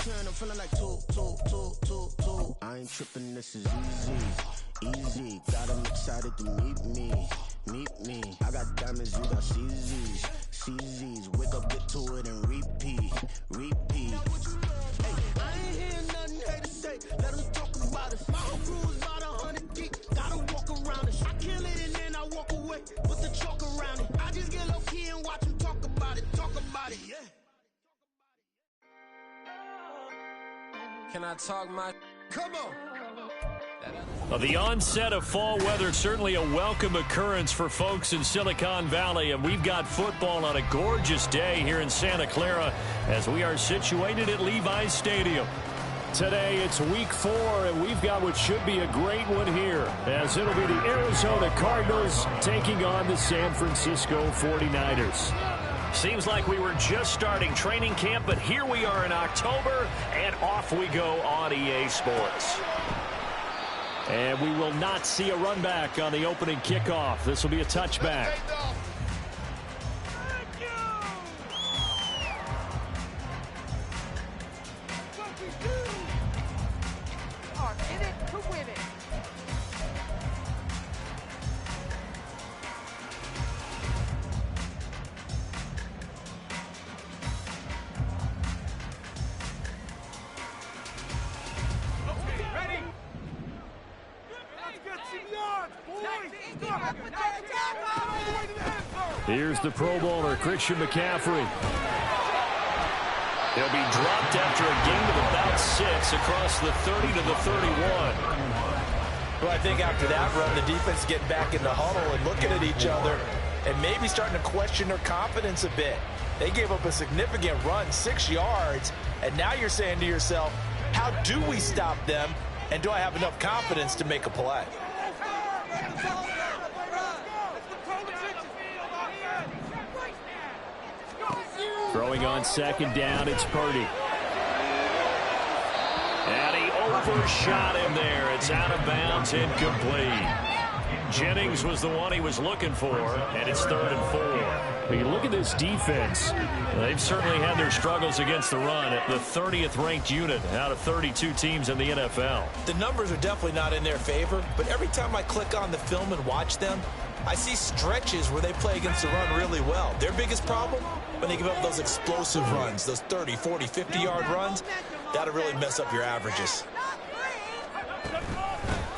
turn, I'm feeling like two. I ain't tripping, this is easy. Got 'em excited to meet me. I got diamonds, you got CZs. Wake up, get to it, and repeat. Hey, I ain't hearing nothing hate to say. Let 'em talk about us. My whole crew is about 100 deep. Gotta walk around it. I kill it and then I walk away. Put the chalk around it. I just get low key and watch 'em talk about it. Yeah. Can I talk my... Come on. The onset of fall weather, certainly a welcome occurrence for folks in Silicon Valley, and we've got football on a gorgeous day here in Santa Clara as we are situated at Levi's Stadium. Today it's week 4, and we've got what should be a great one here, as it'll be the Arizona Cardinals taking on the San Francisco 49ers. Seems like we were just starting training camp, but here we are in October, and off we go on EA Sports. And we will not see a run back on the opening kickoff. This will be a touchback. Here's the Pro Bowler, Christian McCaffrey. He'll be dropped after a gain of about 6 across the 30 to the 31. Well, I think after that run, the defense getting back in the huddle and looking at each other and maybe starting to question their confidence a bit. They gave up a significant run, 6 yards, and now you're saying to yourself, how do we stop them, and do I have enough confidence to make a play? Throwing on second down, it's Purdy. And he overshot him there. It's out of bounds, incomplete. Jennings was the one he was looking for, and it's 3rd and 4. When you look at this defense, they've certainly had their struggles against the run at the 30th ranked unit out of 32 teams in the NFL. The numbers are definitely not in their favor, but every time I click on the film and watch them, I see stretches where they play against the run really well. Their biggest problem, when they give up those explosive runs, those 30, 40, 50-yard runs, that'll really mess up your averages.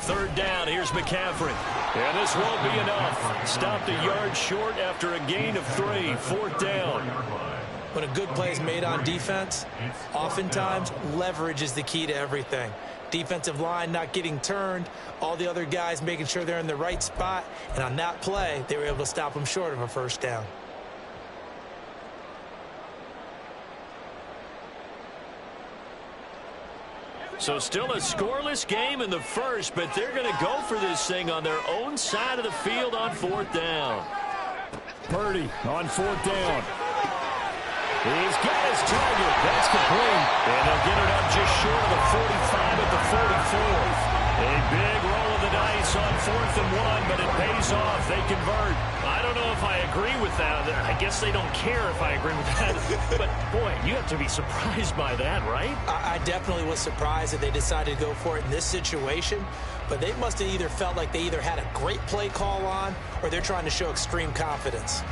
3rd down, here's McCaffrey. And this won't be enough. Stopped a yard short after a gain of 3. 4th down. When a good play is made on defense, oftentimes leverage is the key to everything. Defensive line not getting turned, all the other guys making sure they're in the right spot, and on that play, they were able to stop them short of a 1st down. So still a scoreless game in the first, but they're going to go for this thing on their own side of the field on 4th down. Purdy on 4th down. He's got his target. That's complete. And they'll get it up just short of the 45 at the 44. A big roll of the dice on 4th and 1, but it pays off. They convert. I don't know if I agree with that. I guess they don't care if I agree with that. But, boy, you have to be surprised by that, right? I definitely was surprised that they decided to go for it in this situation. But they must have either felt like they either had a great play call on or they're trying to show extreme confidence.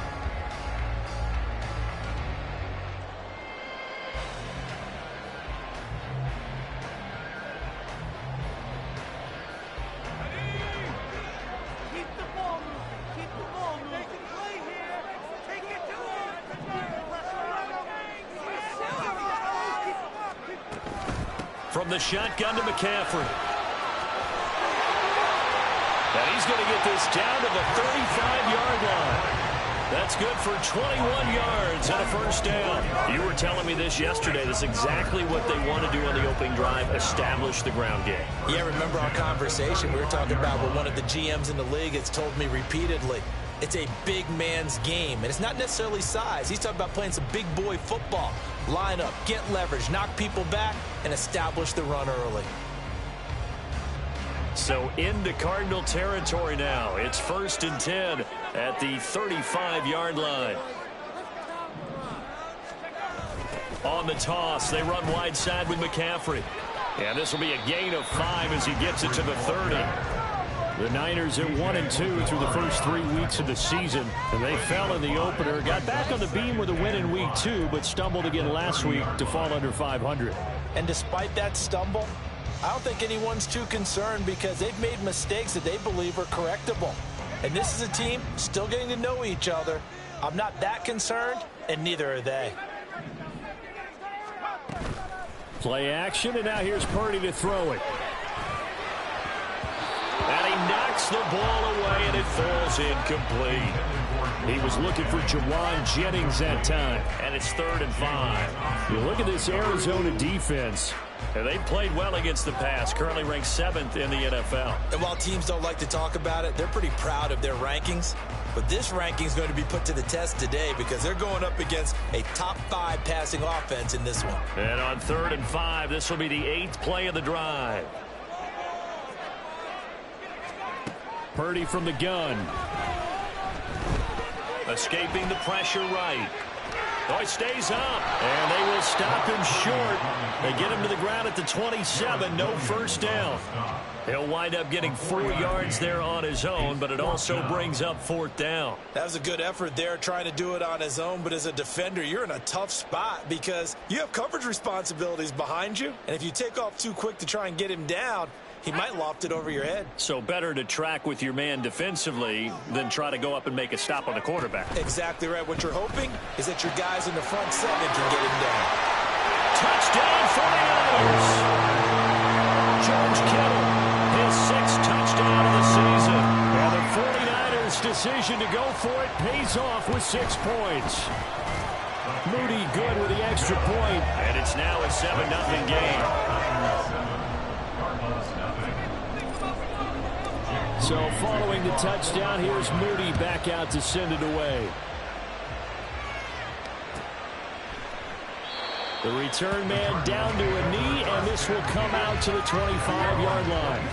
From the shotgun to McCaffrey. And he's going to get this down to the 35-yard line. That's good for 21 yards and a 1st down. You were telling me this yesterday. That's exactly what they want to do on the opening drive, establish the ground game. Yeah, remember our conversation. We were talking about what one of the GMs in the league has told me repeatedly. It's a big man's game, and it's not necessarily size. He's talking about playing some big boy football. Line up, get leverage, knock people back, and establish the run early. So into Cardinal territory now. It's 1st and 10 at the 35-yard line. On the toss, they run wide side with McCaffrey. And this will be a gain of 5 as he gets it to the 30. The Niners are 1-2 through the first 3 weeks of the season. And they fell in the opener, got back on the beam with a win in week 2, but stumbled again last week to fall under 500. And despite that stumble, I don't think anyone's too concerned because they've made mistakes that they believe are correctable. And this is a team still getting to know each other. I'm not that concerned, and neither are they. Play action, and now here's Purdy to throw it. And he knocks the ball away, and it falls incomplete. He was looking for Jawan Jennings that time, and it's 3rd and 5. You look at this Arizona defense, and they played well against the pass, currently ranked 7th in the NFL. And while teams don't like to talk about it, they're pretty proud of their rankings. But this ranking is going to be put to the test today because they're going up against a top 5 passing offense in this one. And on 3rd and 5, this will be the 8th play of the drive. Purdy from the gun. Escaping the pressure right. Oh, he stays up, and they will stop him short. They get him to the ground at the 27, no first down. He'll wind up getting 4 yards there on his own, but it also brings up 4th down. That was a good effort there trying to do it on his own, but as a defender, you're in a tough spot because you have coverage responsibilities behind you, and if you take off too quick to try and get him down, he might loft it over your head. So better to track with your man defensively than try to go up and make a stop on the quarterback. Exactly right. What you're hoping is that your guys in the front 7 can get him down. Touchdown 49ers! George Kittle, his 6th touchdown of the season. And the 49ers' decision to go for it pays off with 6 points. Moody good with the extra point, and it's now a 7-0 game. So following the touchdown, here's Moody back out to send it away. The return man down to a knee, and this will come out to the 25-yard line.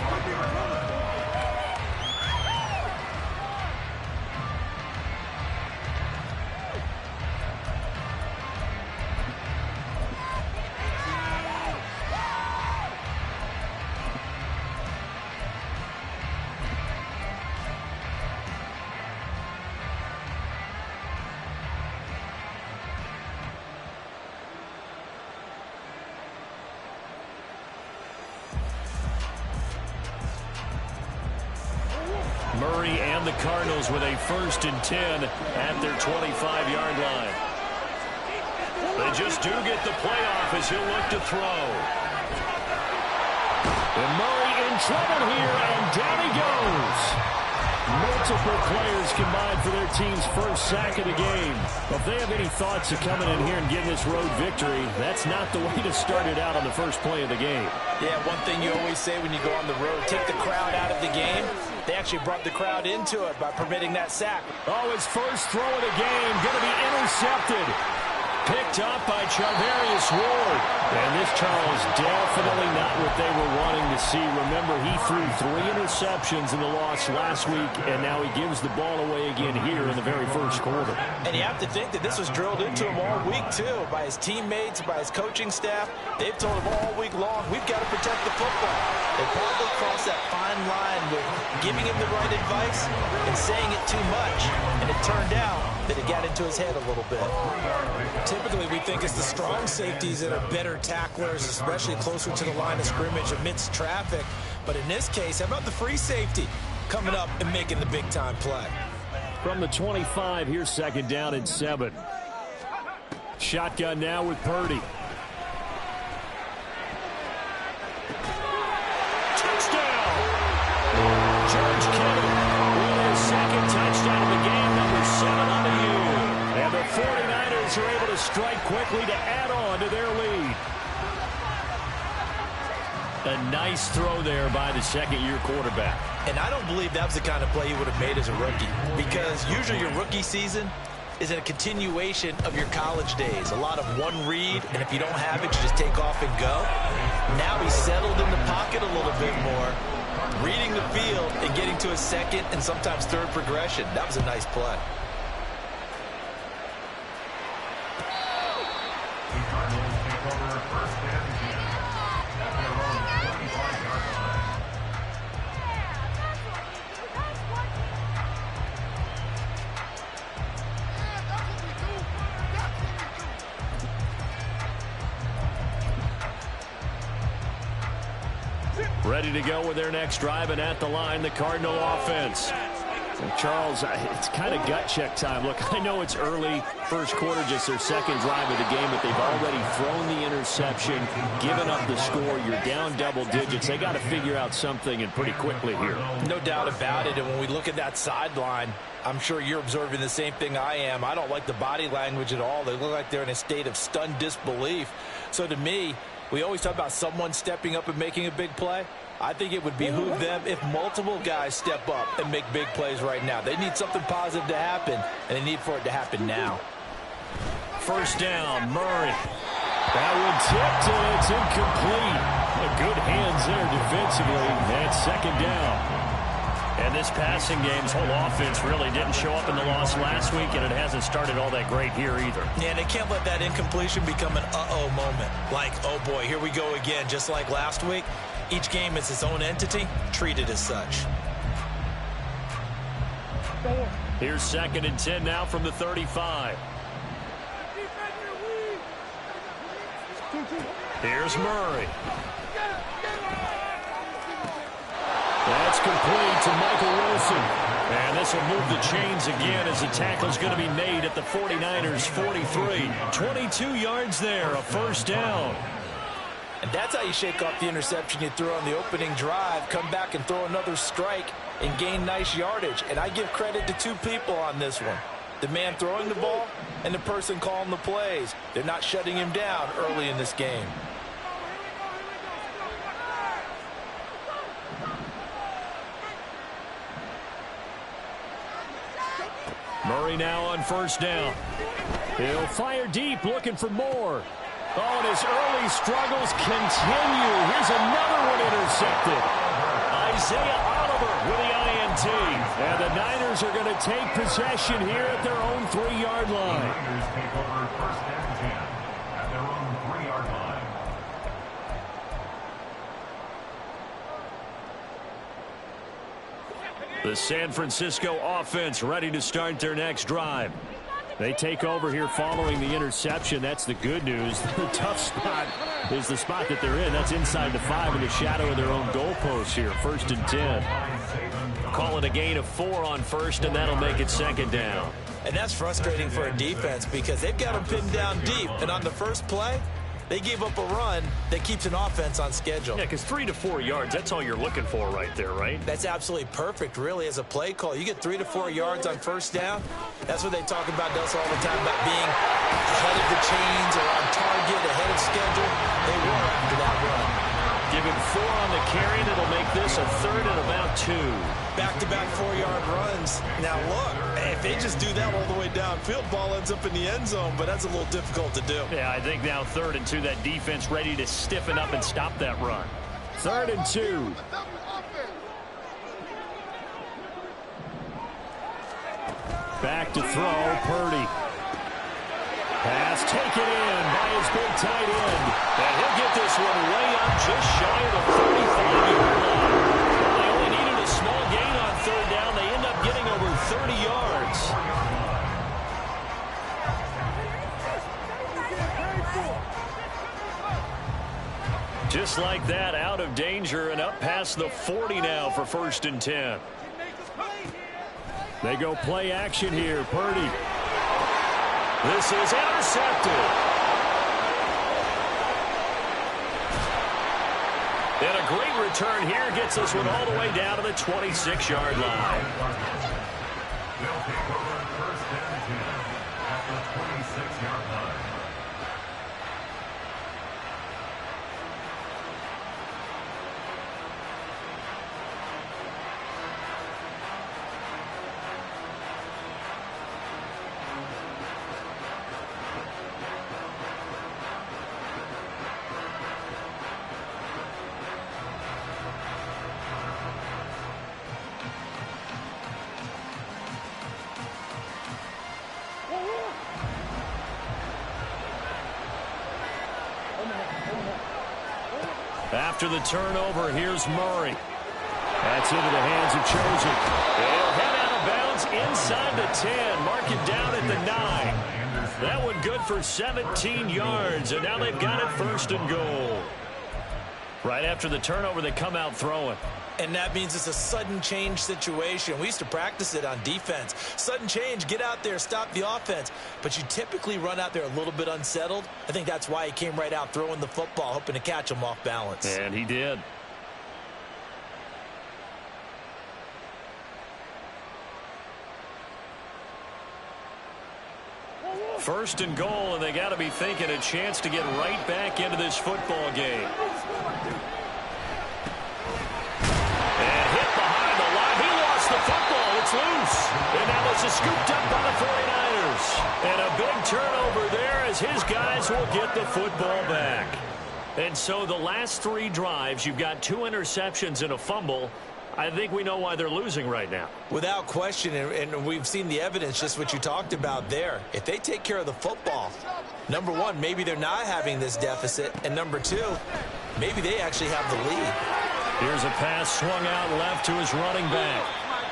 Murray and the Cardinals with a 1st and 10 at their 25-yard line. They just do get the playoff as he'll look to throw. And Murray in trouble here, and down he goes. Multiple players combined for their team's first sack of the game. Well, if they have any thoughts of coming in here and getting this road victory, that's not the way to start it out on the first play of the game. Yeah, one thing you always say when you go on the road, take the crowd out of the game. They actually brought the crowd into it by permitting that sack. Oh, his first throw of the game going to be intercepted. Picked up by Charvarius Ward. And this, Charles, definitely not what they were wanting to see. Remember, he threw 3 interceptions in the loss last week, and now he gives the ball away again here in the very first quarter. And you have to think that this was drilled into him all week, too, by his teammates, by his coaching staff. They've told him all week long, we've got to protect the football. They probably crossed that fine line with giving him the right advice and saying it too much. And it turned out that it got into his head a little bit. Typically, we think it's the strong safeties that are better tacklers, especially closer to the line of scrimmage amidst traffic. But in this case, how about the free safety coming up and making the big-time play? From the 25, here's 2nd down and 7. Shotgun now with Purdy. Touchdown! George Kittle with his 2nd touchdown of the game, number 7 on the year. And the 49ers are able to strike quickly to add on to their lead. A nice throw there by the 2nd-year quarterback. And I don't believe that was the kind of play he would have made as a rookie, because usually your rookie season is a continuation of your college days. A lot of one read, and if you don't have it, you just take off and go. Now he's settled in the pocket a little bit more, reading the field and getting to a 2nd and sometimes 3rd progression. That was a nice play. Ready to go with their next drive, and at the line, the Cardinal offense. And Charles, it's kind of gut check time. Look, I know it's early, first quarter, just their second drive of the game, but they've already thrown the interception, given up the score. You're down double digits. They got to figure out something, and pretty quickly here. No doubt about it. And when we look at that sideline, I'm sure you're observing the same thing I am. I don't like the body language at all. They look like they're in a state of stunned disbelief. So to me, we always talk about someone stepping up and making a big play. I think it would behoove them if multiple guys step up and make big plays right now. They need something positive to happen, and they need for it to happen now. First down, Murray. That one tipped, and it's incomplete. Good hands there defensively. And second down. And this passing game's whole offense really didn't show up in the loss last week, and it hasn't started all that great here either. Yeah, and they can't let that incompletion become an uh-oh moment. Like, oh boy, here we go again, just like last week. Each game is its own entity, treated as such. Here's 2nd and 10 now from the 35. Here's Murray. That's complete to Michael Wilson. And this will move the chains again as the tackle's going to be made at the 49ers' 43. 22 yards there, a first down. And that's how you shake off the interception you threw on the opening drive, come back and throw another strike and gain nice yardage. And I give credit to two people on this one. The man throwing the ball and the person calling the plays. They're not shutting him down early in this game. Murray now on first down. He'll fire deep, looking for more. Oh, and his early struggles continue. Here's another one intercepted. Isaiah Oliver with the INT. And the Niners are going to take possession here at their own 3-yard line. Niners take over first and 10 at their own 3-yard line. The San Francisco offense ready to start their next drive. They take over here following the interception. That's the good news. The tough spot is the spot that they're in. That's inside the 5 in the shadow of their own goalpost here. 1st and 10. Call it a gain of 4 on first, and that'll make it 2nd down. And that's frustrating for a defense because they've got them pinned down deep. And on the first play, they gave up a run that keeps an offense on schedule. Yeah, because 3 to 4 yards, that's all you're looking for right there, right? That's absolutely perfect, really, as a play call. You get 3 to 4 yards on first down. That's what they talk about us all the time, about being ahead of the chains or on target, ahead of schedule. They were after that run. Give him 4 on the carry, and it'll make this a 3rd and about 2. Back-to-back 4-yard runs. Now, look, if they just do that all the way downfield, ball ends up in the end zone, but that's a little difficult to do. Yeah, I think now 3rd and 2, that defense ready to stiffen up and stop that run. 3rd and 2. Back to throw, Purdy. Pass taken in by his big tight end. And he'll get this one way up just shy of the 35-yard line. They only needed a small gain on 3rd down. They end up getting over 30 yards. Just like that, out of danger and up past the 40 now for 1st and 10. They go play action here. Purdy. This is intercepted. And a great return here gets this one all the way down to the 26-yard line. They'll take over first and 10 at the 26-yard line. After the turnover, here's Murray. That's into the hands of Chosen. They'll head out of bounds inside the 10. Mark it down at the 9. That one good for 17 yards, and now they've got it 1st and goal. Right after the turnover, they come out throwing. And that means it's a sudden change situation. We used to practice it on defense. Sudden change, get out there, stop the offense. But you typically run out there a little bit unsettled. I think that's why he came right out throwing the football, hoping to catch him off balance. And he did. First and goal, and they got to be thinking a chance to get right back into this football game. And hit behind the line. He lost the football. It's loose. And now this is scooped up by the 49ers. And a big turnover there as his guys will get the football back. And so the last 3 drives, you've got 2 interceptions and a fumble. I think we know why they're losing right now. Without question, and we've seen the evidence, just what you talked about there. If they take care of the football, number one, maybe they're not having this deficit, and number 2, maybe they actually have the lead. Here's a pass swung out left to his running back.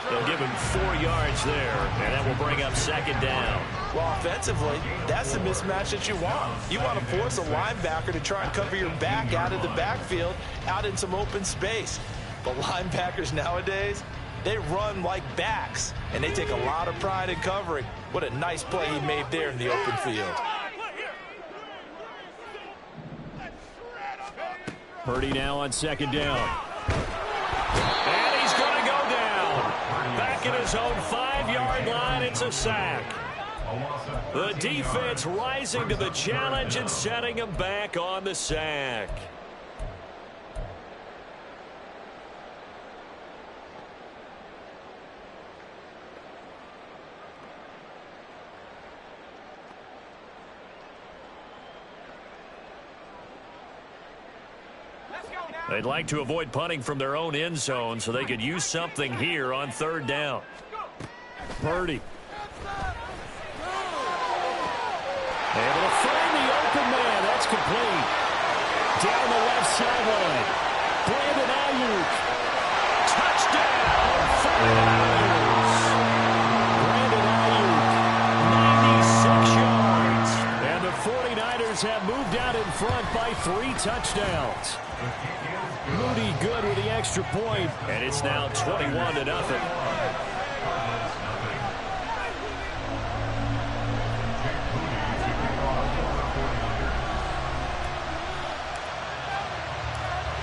They'll give him 4 yards there, and that will bring up 2nd down. Well, offensively, that's the mismatch that you want. You want to force a linebacker to try and cover your back out of the backfield, out in some open space. But linebackers nowadays, they run like backs, and they take a lot of pride in covering. What a nice play he made there in the open field. Purdy now on 2nd down. And he's going to go down. Back at his own 5-yard line, it's a sack. The defense rising to the challenge and setting him back on the sack. They'd like to avoid punting from their own end zone so they could use something here on 3rd down. Purdy. Able to find the open man. That's complete. Down the left sideline. Brandon Ayuk. Touchdown. 49ers. Brandon Ayuk. 96 yards. And the 49ers have moved out in front by 3 touchdowns. Moody good with the extra point, and it's now 21-0.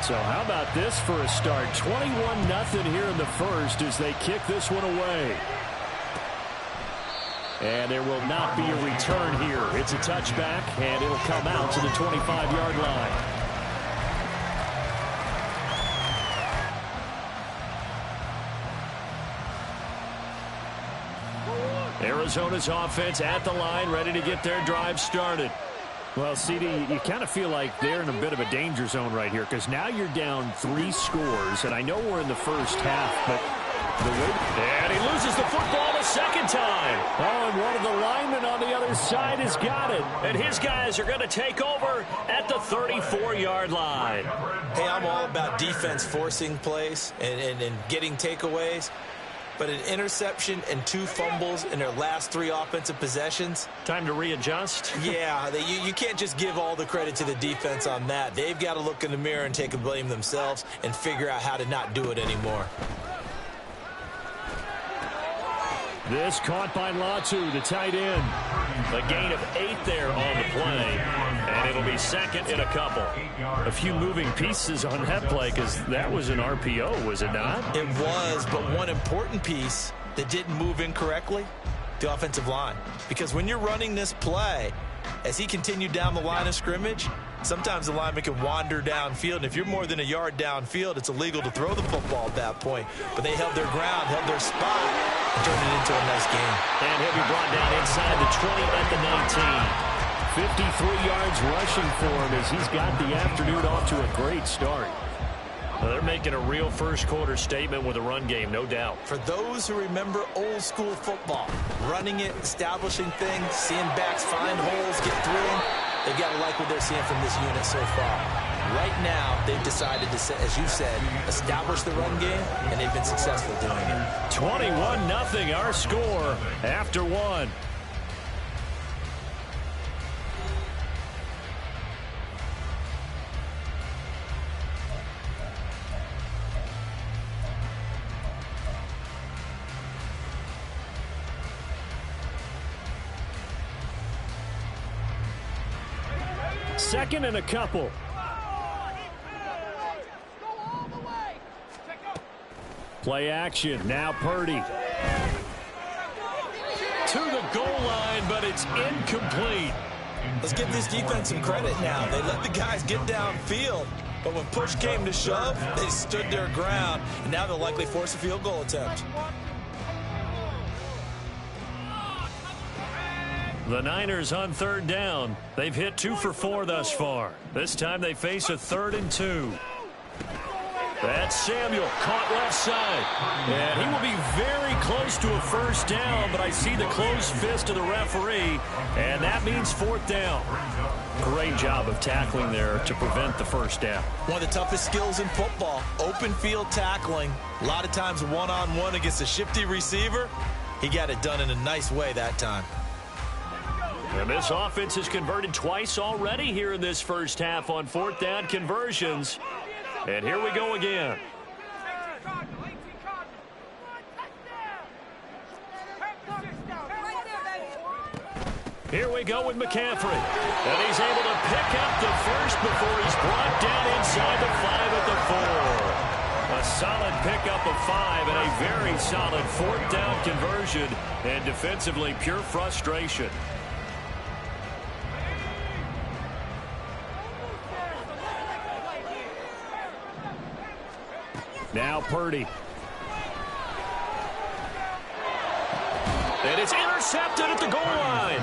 So how about this for a start? 21-0 here in the first as they kick this one away. And there will not be a return here. It's a touchback, and it'll come out to the 25-yard line. Arizona's offense at the line, ready to get their drive started. Well, CD, you kind of feel like they're in a bit of a danger zone right here because now you're down 3 scores, and I know we're in the first half, but the way... And he loses the football a 2nd time. Oh, and one of the linemen on the other side has got it. And his guys are going to take over at the 34-yard line. Hey, I'm all about defense forcing plays and getting takeaways. But an interception and 2 fumbles in their last 3 offensive possessions. Time to readjust. Yeah, you can't just give all the credit to the defense on that. They've got to look in the mirror and take a blame themselves and figure out how to not do it anymore. This caught by Latu, the tight end. A gain of 8 there on the play. And it'll be 2nd and a couple. A few moving pieces on that play because that was an RPO, was it not? It was, but one important piece that didn't move incorrectly, the offensive line. Because when you're running this play, as he continued down the line of scrimmage, sometimes the lineman can wander downfield. And if you're more than a yard downfield, it's illegal to throw the football at that point. But they held their ground, held their spot, and turned it into a nice game. And he'll be brought down inside the 20 at the 19. 53 yards rushing for him as he's got the afternoon off to a great start. Well, they're making a real first-quarter statement with a run game, no doubt. For those who remember old-school football, running it, establishing things, seeing backs find holes, get through them, they've got to like what they're seeing from this unit so far. Right now, they've decided to, as you said, establish the run game, and they've been successful doing it. 21-0 our score after one. Second and a couple. Play action. Now Purdy. To the goal line, but it's incomplete. Let's give this defense some credit now. They let the guys get downfield, but when push came to shove, they stood their ground, and now they'll likely force a field goal attempt. The Niners on third down. They've hit 2 for 4 thus far. This time they face a 3rd and 2. That's Samuel, caught left side. And he will be very close to a first down, but I see the closed fist of the referee, and that means 4th down. Great job of tackling there to prevent the first down. One of the toughest skills in football, open field tackling. A lot of times one-on-one against a shifty receiver. He got it done in a nice way that time. And this offense has converted twice already here in this first half on 4th down conversions. And here we go again. Here we go with McCaffrey. And he's able to pick up the first before he's brought down inside the 5 at the 4. A solid pickup of 5 and a very solid 4th down conversion. And defensively, pure frustration. Now Purdy. And it's intercepted at the goal line.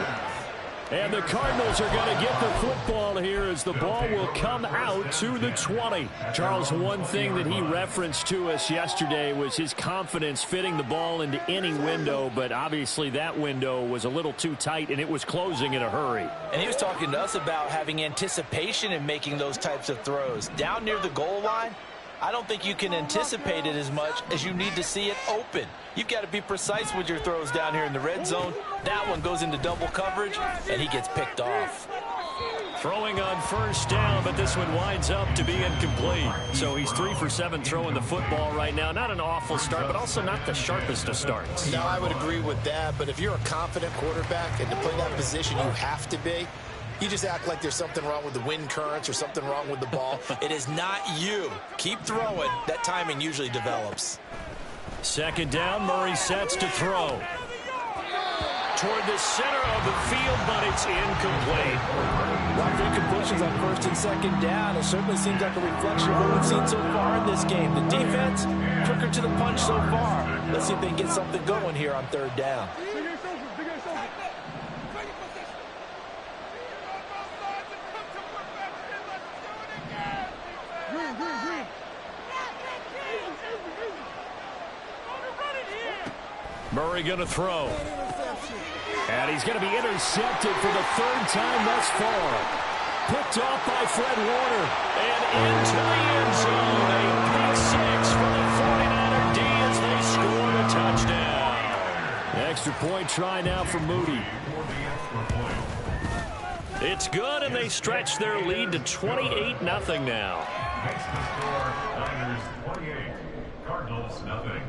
And the Cardinals are going to get the football here as the ball will come out to the 20. Charles, one thing that he referenced to us yesterday was his confidence fitting the ball into any window, but obviously that window was a little too tight and it was closing in a hurry. And he was talking to us about having anticipation in making those types of throws. Down near the goal line, I don't think you can anticipate it as much as you need to see it open. You've got to be precise with your throws down here in the red zone. That one goes into double coverage, and he gets picked off. Throwing on first down, but this one winds up to be incomplete. So he's 3 for 7 throwing the football right now. Not an awful start, but also not the sharpest of starts. No, I would agree with that. But if you're a confident quarterback and to play that position, you have to be. You just act like there's something wrong with the wind currents or something wrong with the ball. It is not you. Keep throwing. That timing usually develops. Second down, Murray sets to throw. Toward the center of the field, but it's incomplete. Rough incompletions on first and second down. It certainly seems like a reflection of what we've seen so far in this game. The defense, quicker to the punch so far. Let's see if they can get something going here on third down. Murray going to throw. And he's going to be intercepted for the 3rd time thus far. Picked off by Fred Warner. And into the end zone. A pick 6 for the 49er D as they score the touchdown. Extra point try now for Moody. It's good, and they stretch their lead to 28-0 now. Next to score, Niners 28, Cardinals nothing.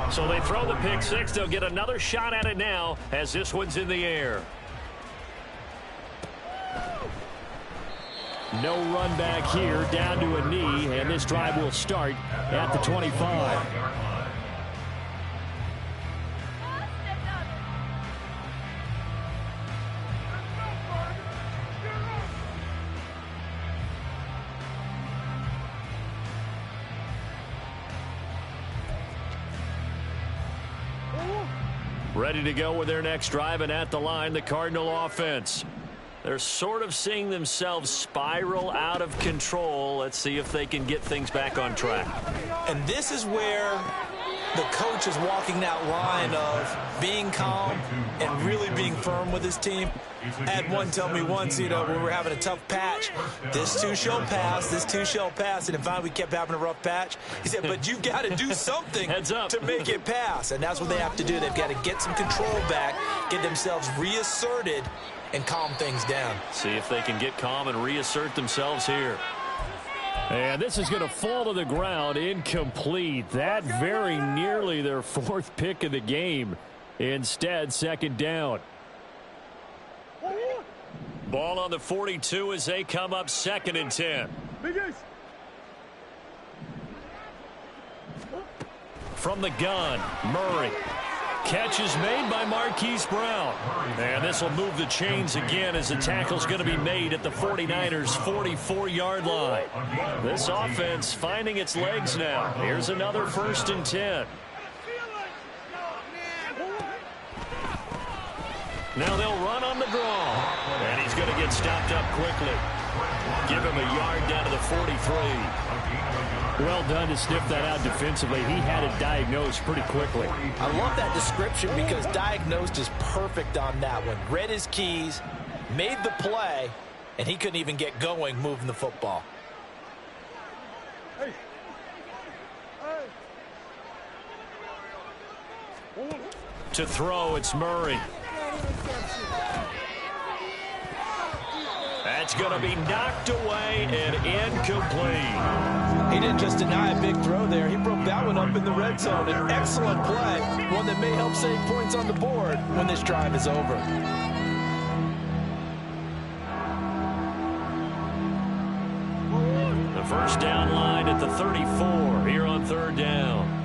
So they throw the pick 6. They'll get another shot at it now as this one's in the air. No run back here, down to a knee, and this drive will start at the 25. Ready to go with their next drive, and at the line, the Cardinal offense. They're sort of seeing themselves spiral out of control. Let's see if they can get things back on track. And this is where the coach is walking that line of being calm and really being firm with his team. I had one tell me once, when we were having a tough patch, this too shall pass, this too shall pass. And finally we kept having a rough patch. He said, but you've got to do something to make it pass. And that's what they have to do. They've got to get some control back, get themselves reasserted, and calm things down. See if they can get calm and reassert themselves here. And this is going to fall to the ground, incomplete. That very nearly their 4th pick of the game. Instead, second down. Ball on the 42 as they come up 2nd and 10. From the gun, Murray. Catch is made by Marquise Brown. And this will move the chains again as the tackle's going to be made at the 49ers' 44-yard line. This offense finding its legs now. Here's another 1st and 10. Now they'll run on the draw. And he's going to get stopped up quickly. Give him a yard down to the 43. Well done to sniff that out defensively. He had it diagnosed pretty quickly. I love that description because diagnosed is perfect on that one. Read his keys, made the play, and he couldn't even get going moving the football. To throw, it's Murray. That's going to be knocked away and incomplete. He didn't just deny a big throw there. He broke that one up in the red zone. An excellent play, one that may help save points on the board when this drive is over. The first down line at the 34 here on 3rd down.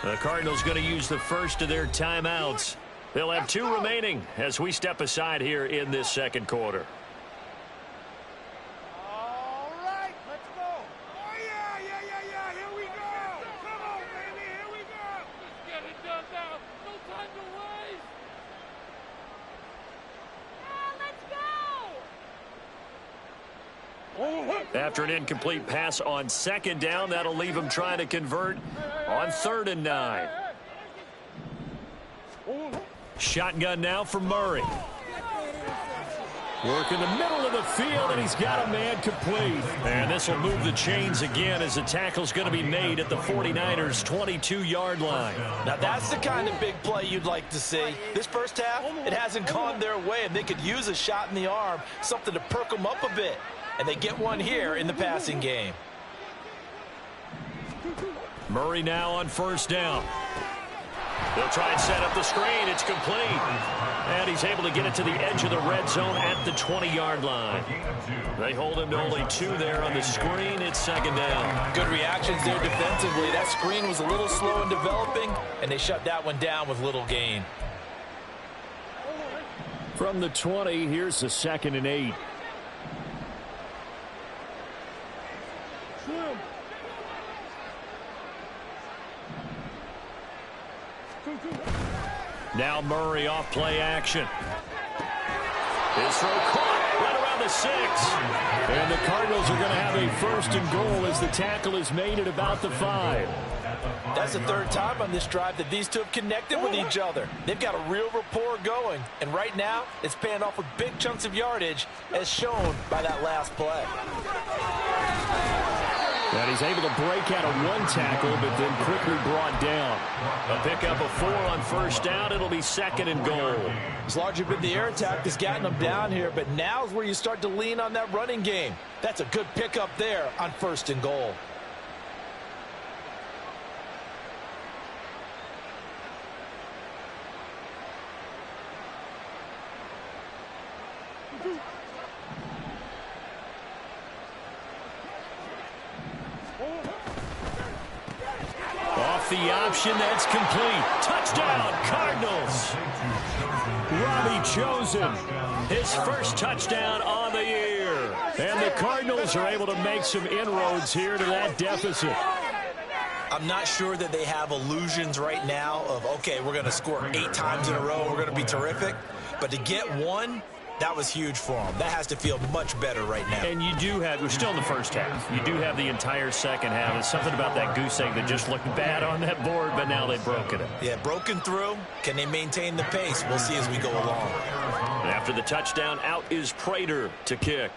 The Cardinals going to use the first of their timeouts. They'll have 2 remaining as we step aside here in this 2nd quarter. All right, let's go. Oh, yeah. Here we go. Come on, baby. Here we go. Let's get it done now. No time to waste. Let's go. After an incomplete pass on 2nd down, that'll leave him trying to convert on 3rd and 9. Shotgun now for Murray. Work in the middle of the field, and he's got a man complete. And this will move the chains again as the tackle's going to be made at the 49ers' 22-yard line. Now that's the kind of big play you'd like to see. This first half, it hasn't gone their way, and they could use a shot in the arm, something to perk them up a bit. And they get one here in the passing game. Murray now on 1st down. They'll try and set up the screen. It's complete. And he's able to get it to the edge of the red zone at the 20-yard line. They hold him to only 2 there on the screen. It's 2nd down. Good reactions there defensively. That screen was a little slow in developing, and they shut that one down with little gain. From the 20, here's the 2nd and 8. Now Murray off play action. His throw caught right around the 6. And the Cardinals are going to have a 1st and goal as the tackle is made at about the 5. That's the 3rd time on this drive that these two have connected with each other. They've got a real rapport going. And right now, it's paying off with big chunks of yardage as shown by that last play. And he's able to break out of 1 tackle, but then quickly brought down. A pickup of 4 on 1st down. It'll be 2nd and goal. It's largely been the air attack that's gotten them down here, but now's where you start to lean on that running game. That's a good pickup there on 1st and goal. Off the option, that's complete. Touchdown, Cardinals. Robbie Chosen, his 1st touchdown on the year. And the Cardinals are able to make some inroads here to that deficit. I'm not sure that they have illusions right now of, okay, we're going to score 8 times in a row, we're going to be terrific. But to get one, that was huge for them. That has to feel much better right now. And you do have, we're still in the first half. You do have the entire second half. There's something about that goose egg that just looked bad on that board, but now they've broken it. Yeah, broken through. Can they maintain the pace? We'll see as we go along. And after the touchdown, out is Prater to kick.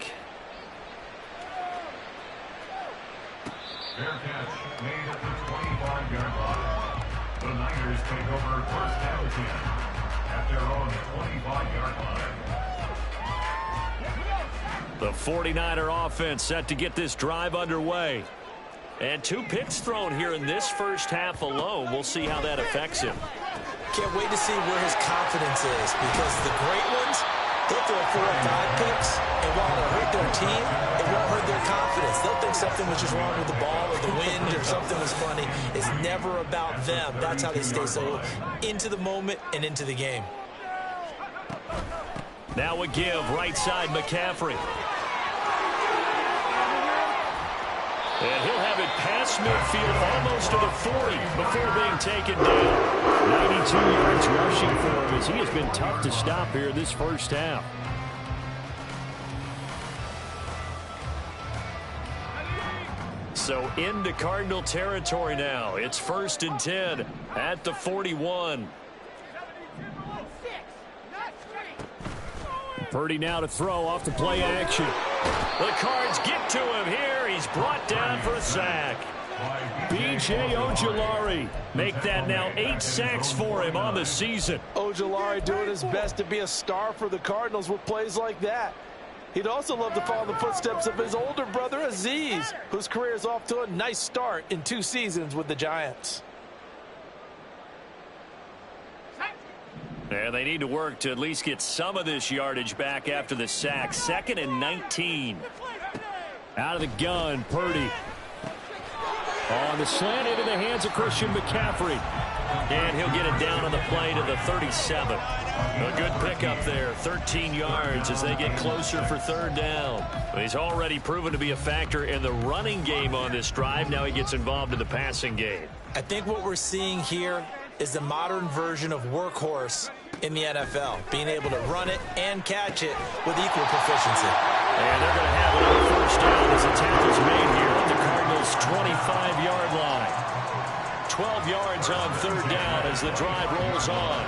Fair catch made at the 25-yard line. The Niners take over first down 10 at their own 25-yard line. The 49er offense set to get this drive underway. And 2 picks thrown here in this first half alone. We'll see how that affects him. Can't wait to see where his confidence is, because the great ones, they'll throw 4 or 5 picks, and while it'll hurt their team, it won't hurt their confidence. They'll think something was just wrong with the ball or the wind or something was funny. It's never about them. That's how they stay so into the moment and into the game. Now a give, right side McCaffrey. And he'll have it past midfield, almost to the 40 before being taken down. 92 yards rushing for him as he has been tough to stop here this first half. So into Cardinal territory now. It's 1st and 10 at the 41. Purdy now to throw off the play action. The Cards get to him here. He's brought down for a sack. B.J. Ojulari make that now 8 sacks for him on the season. Ojulari doing his best to be a star for the Cardinals with plays like that. He'd also love to follow the footsteps of his older brother Azeez, whose career is off to a nice start in 2 seasons with the Giants. And they need to work to at least get some of this yardage back after the sack. 2nd and 19. Out of the gun, Purdy. On the slant into the hands of Christian McCaffrey. And he'll get it down on the play to the 37. A good pickup there, 13 yards as they get closer for 3rd down. He's already proven to be a factor in the running game on this drive. Now he gets involved in the passing game. I think what we're seeing here is the modern version of workhorse in the NFL, being able to run it and catch it with equal proficiency. And they're going to have another first down as the tackle's made here at the Cardinals' 25-yard line. 12 yards on 3rd down as the drive rolls on.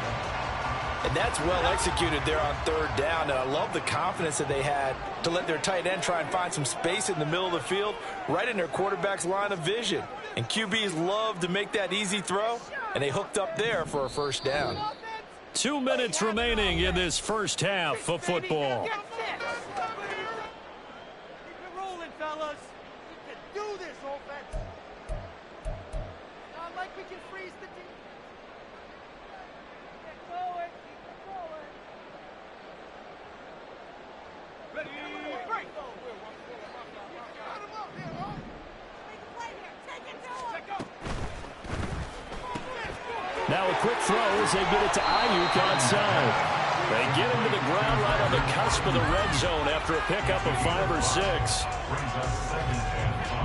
And that's well executed there on 3rd down. And I love the confidence that they had to let their tight end try and find some space in the middle of the field, right in their quarterback's line of vision. And QBs love to make that easy throw, and they hooked up there for a first down. 2 minutes remaining in this first half of football. Keep it rolling, fellas. We can do this, offense. Not like we can freeze the team. Keep it going, keep it going. Ready, break. Got him up here, huh? Make a play here. Take it to him. Let go. Now a quick throw as they get it to Ayuk outside. They get him to the ground right on the cusp of the red zone after a pickup of 5 or 6.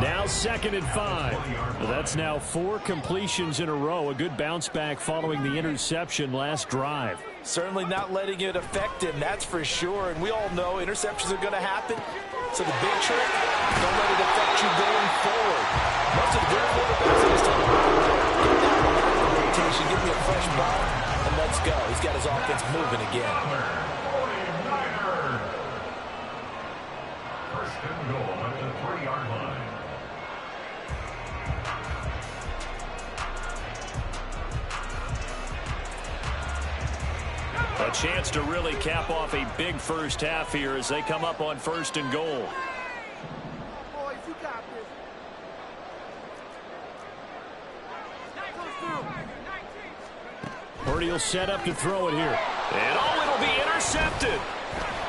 Now 2nd and 5. That's now 4 completions in a row. A good bounce back following the interception last drive. Certainly not letting it affect him, that's for sure. And we all know interceptions are going to happen. So the big trick, don't let it affect you going forward. Most of the good quarterbacks are just talking about rotation, give me a fresh ball, and let's go. He's got his offense moving again. First and goal at the 3-yard line. A chance to really cap off a big first half here as they come up on 1st and goal. Boys, you got this. Purdy will set up to throw it here. And it'll be intercepted.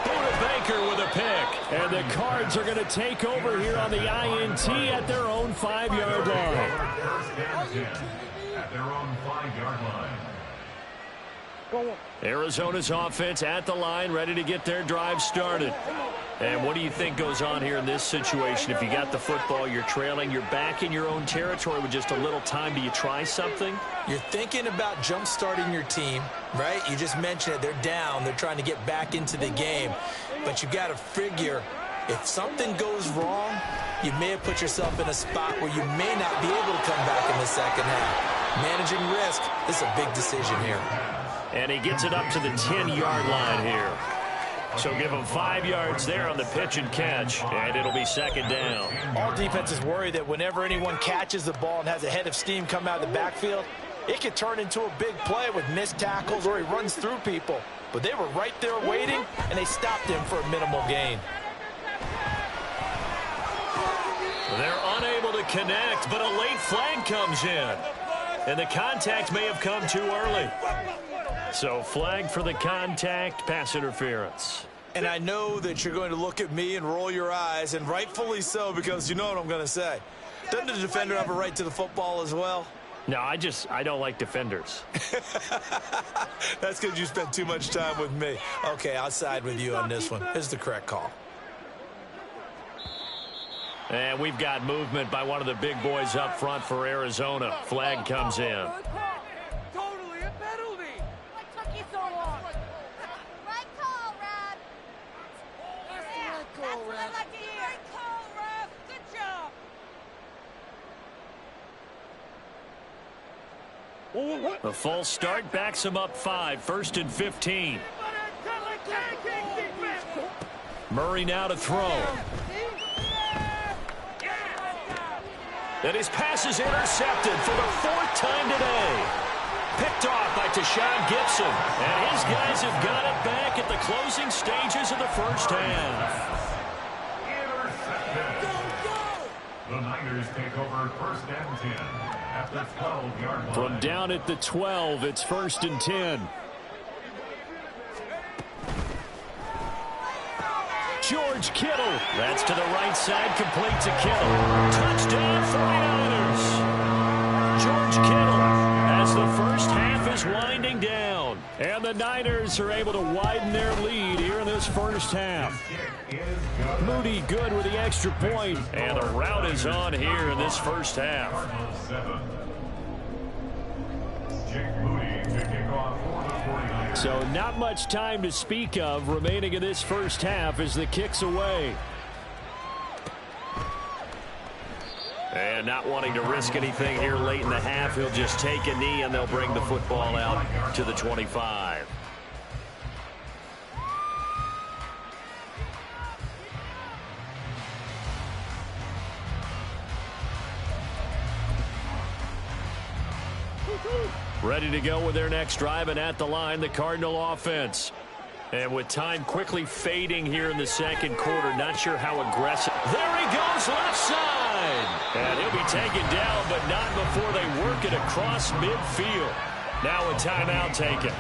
Buda Baker with a pick. And the Cards are going to take over here on the INT at their own 5-yard line. First down 10 at their own 5-yard line. Arizona's offense at the line, ready to get their drive started. And what do you think goes on here in this situation? If you got the football, you're trailing, you're back in your own territory with just a little time. Do you try something? You're thinking about jump-starting your team, right? You just mentioned it. They're down. They're trying to get back into the game. But you got to figure, if something goes wrong, you may have put yourself in a spot where you may not be able to come back in the second half. Managing risk is a big decision here. And he gets it up to the 10-yard line here. So give him 5 yards there on the pitch and catch, and it'll be second down. All defenses worry that whenever anyone catches the ball and has a head of steam come out of the backfield, it could turn into a big play with missed tackles or he runs through people. But they were right there waiting, and they stopped him for a minimal gain. They're unable to connect, but a late flag comes in. And the contact may have come too early. So flag for the contact, pass interference. And I know that you're going to look at me and roll your eyes, and rightfully so, because you know what I'm going to say. Doesn't the defender have a right to the football as well? No, I don't like defenders. That's because you spent too much time with me. Okay, I'll side with you on this one. It's the correct call. And we've got movement by one of the big boys up front for Arizona. Flag comes in. Totally a penalty. What took you so long? Right call, Rab. That's the right call, Rab. Like to hear. Right call, Rab. Good job. The false start backs him up 5, 1st and 15. Murray now to throw. And his pass is intercepted for the 4th time today. Picked off by Tashawn Gibson. And his guys have got it back at the closing stages of the first half. Intercepted. The Niners take over 1st and 10 at the 12-yard line. From down at the 12, it's 1st and 10. George Kittle. That's to the right side, complete to Kittle. Touchdown 49ers. George Kittle as the first half is winding down. And the Niners are able to widen their lead here in this first half. Moody good with the extra point. And the route is on here in this first half. Jake Moody to kick off for the 49ers. So not much time to speak of remaining in this first half as the kick's away. And not wanting to risk anything here late in the half, he'll just take a knee and they'll bring the football out to the 25. Ready to go with their next drive, and at the line, the Cardinal offense. And with time quickly fading here in the second quarter, not sure how aggressive. There he goes, left side. And he'll be taken down, but not before they work it across midfield. Now a timeout taken.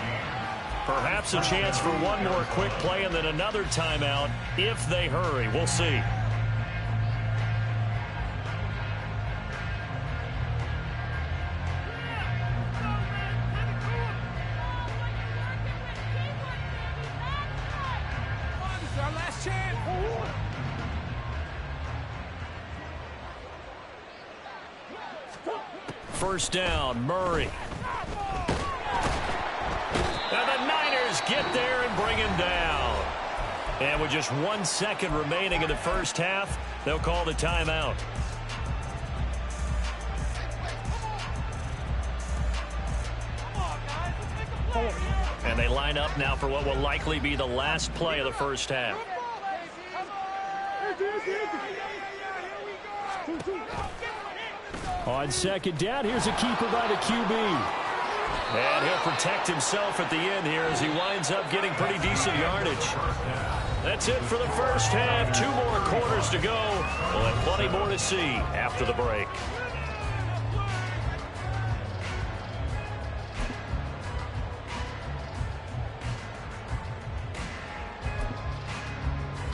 Perhaps a chance for one more quick play and then another timeout if they hurry. We'll see. First down, Murray. And the Niners get there and bring him down. And with just 1 second remaining in the first half, they'll call the timeout. And they line up now for what will likely be the last play of the first half. On second down, here's a keeper by the QB. And he'll protect himself at the end here as he winds up getting pretty decent yardage. That's it for the first half. 2 more quarters to go. We'll have plenty more to see after the break.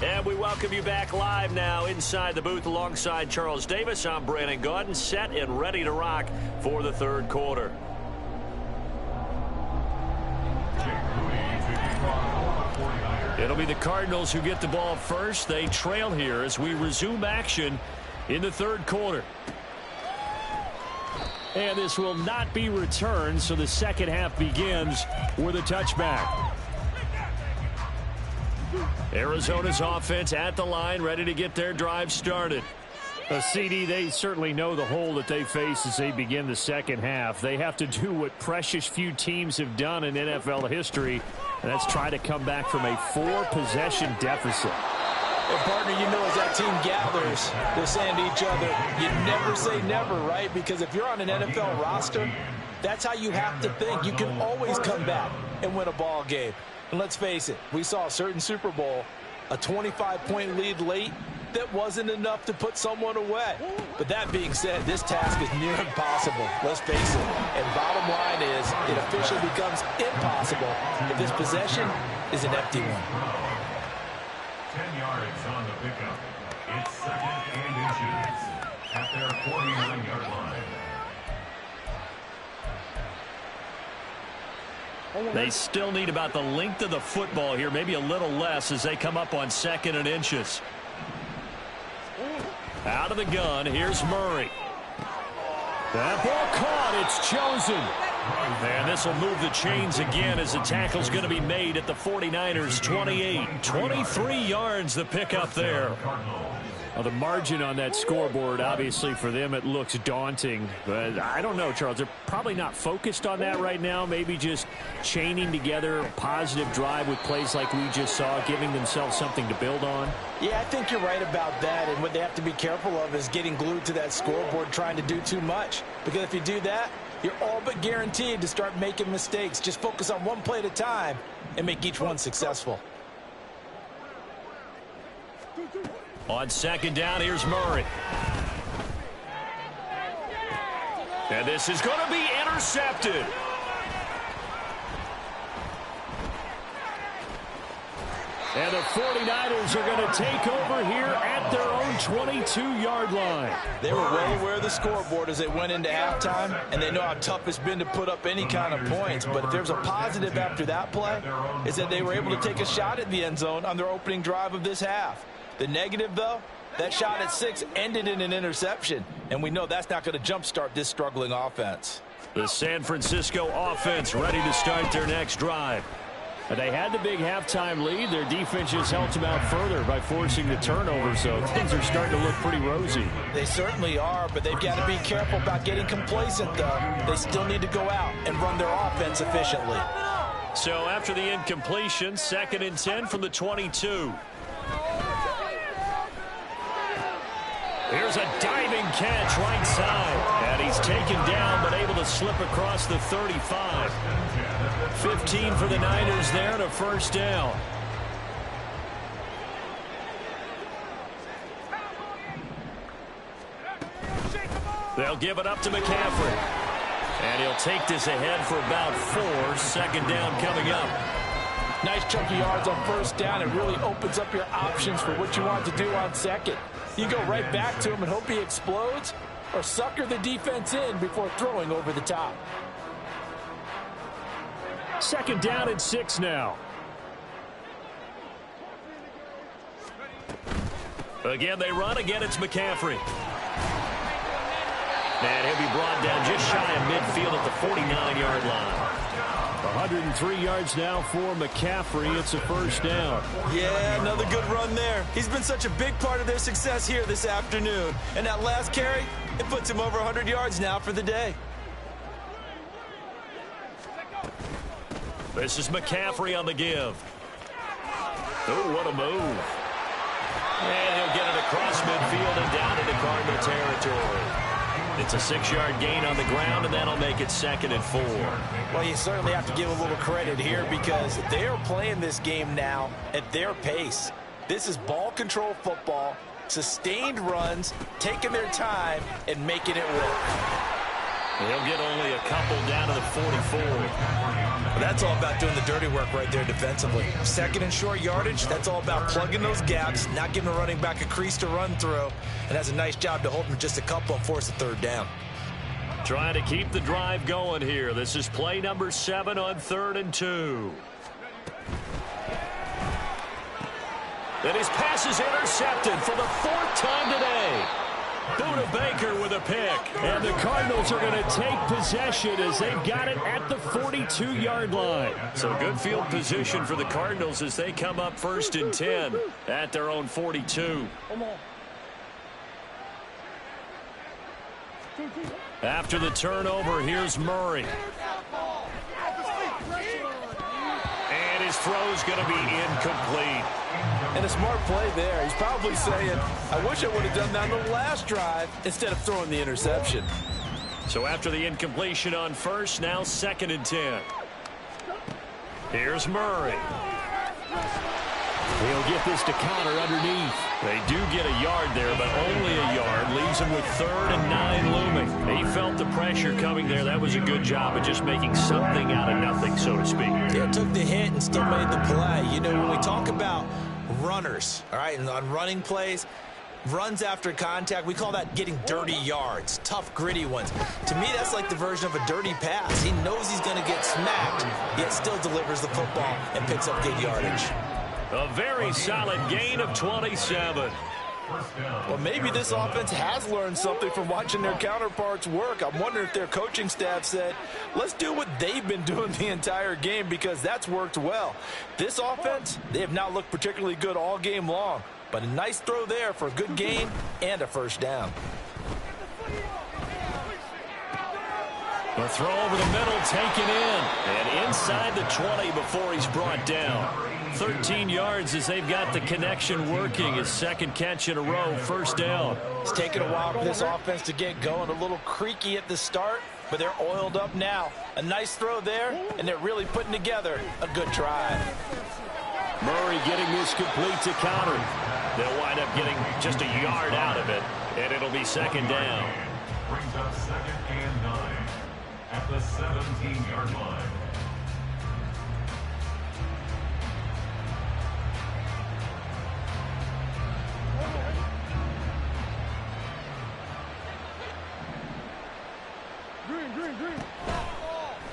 And we welcome you back live now inside the booth alongside Charles Davis. I'm Brandon Gaudin, set and ready to rock for the third quarter. It'll be the Cardinals who get the ball first. They trail here as we resume action in the third quarter. And this will not be returned, so the second half begins with a touchback. Arizona's offense at the line, ready to get their drive started. CD, they certainly know the hole that they face as they begin the second half. They have to do what precious few teams have done in NFL history, and that's try to come back from a 4-possession deficit. And partner, you know, as that team gathers, they're saying to each other, you never say never, right? Because if you're on an NFL roster, that's how you have to think. You can always come back and win a ball game. And let's face it, we saw a certain Super Bowl, a 25-point lead late, that wasn't enough to put someone away. But that being said, this task is near impossible. Let's face it. And bottom line is, it officially becomes impossible if this possession is an empty one. 10 yards on the pickup. It's 2nd and inches at their 49-yard line. They still need about the length of the football here, maybe a little less as they come up on 2nd and inches. Out of the gun, here's Murray. That ball caught, it's chosen. And this will move the chains again as the tackle's going to be made at the 49ers 28. 23 yards the pickup there. Well, the margin on that scoreboard, obviously for them it looks daunting. But I don't know, Charles. They're probably not focused on that right now. Maybe just chaining together a positive drive with plays like we just saw, giving themselves something to build on. Yeah, I think you're right about that. And what they have to be careful of is getting glued to that scoreboard trying to do too much. Because if you do that, you're all but guaranteed to start making mistakes. Just focus on one play at a time and make each one successful. On 2nd down, here's Murray. And this is going to be intercepted. And the 49ers are going to take over here at their own 22-yard line. They were well aware of the scoreboard as they went into halftime, and they know how tough it's been to put up any kind of points. But if there's a positive after that play, is that they were able to take a shot at the end zone on their opening drive of this half. The negative, though, that shot at 6 ended in an interception, and we know that's not going to jumpstart this struggling offense. The San Francisco offense ready to start their next drive. And they had the big halftime lead. Their defense just helped them out further by forcing the turnover, so things are starting to look pretty rosy. They certainly are, but they've got to be careful about getting complacent, though. They still need to go out and run their offense efficiently. So after the incompletion, 2nd and 10 from the 22. Here's a diving catch right side. And he's taken down but able to slip across the 35. 15 for the Niners there and a first down. They'll give it up to McCaffrey. And he'll take this ahead for about 4. 2nd down coming up. Nice chunky yards on 1st down. It really opens up your options for what you want to do on 2nd. You go right back to him and hope he explodes, or sucker the defense in before throwing over the top. 2nd down and 6 now. Again, they run. Again, it's McCaffrey. And he'll be brought down just shy of midfield at the 49-yard line. 103 yards now for McCaffrey. It's a first down. Yeah, another good run there. He's been such a big part of their success here this afternoon. And that last carry, it puts him over 100 yards now for the day. This is McCaffrey on the give. Oh, what a move. And he'll get it across midfield and down into Cardinal territory. It's a 6-yard gain on the ground, and that'll make it 2nd and 4. Well, you certainly have to give a little credit here because they are playing this game now at their pace. This is ball control football, sustained runs, taking their time, and making it work. He'll get only a couple down to the 44. Well, that's all about doing the dirty work right there defensively. 2nd and short yardage, that's all about plugging those gaps, not giving a running back a crease to run through, and has a nice job to hold him just a couple and force a 3rd down. Trying to keep the drive going here. This is play number 7 on 3rd and 2. And his pass is intercepted for the 4th time today. Budda Baker with a pick. And the Cardinals are going to take possession as they've got it at the 42-yard line. So good field position for the Cardinals as they come up 1st and 10 at their own 42. After the turnover, here's Murray. And his throw's going to be incomplete. And a smart play there. He's probably saying, I wish I would have done that on the last drive instead of throwing the interception. So after the incompletion on 1st, now 2nd and 10. Here's Murray. He'll get this to counter underneath. They do get a yard there, but only a yard. Leaves him with 3rd and 9 looming. He felt the pressure coming there. That was a good job of just making something out of nothing, so to speak. Yeah, took the hit and still made the play. You know, when we talk about runners, all right, and on running plays, runs after contact, we call that getting dirty yards, tough, gritty ones. To me, that's like the version of a dirty pass. He knows he's going to get smacked, yet still delivers the football and picks up good yardage. A very solid gain of 27. Well, maybe this offense has learned something from watching their counterparts work. I'm wondering if their coaching staff said, let's do what they've been doing the entire game because that's worked well. This offense, they have not looked particularly good all game long, but a nice throw there for a good gain and a 1st down. A throw over the middle, taken in, and inside the 20 before he's brought down. 13 yards as they've got the connection working. His 2nd catch in a row, 1st down. It's taken a while for this offense to get going. A little creaky at the start, but they're oiled up now. A nice throw there, and they're really putting together a good drive. Murray getting this complete to counter. They'll wind up getting just a yard out of it, and it'll be 2nd down. Brings up 2nd and 9 at the 17-yard line.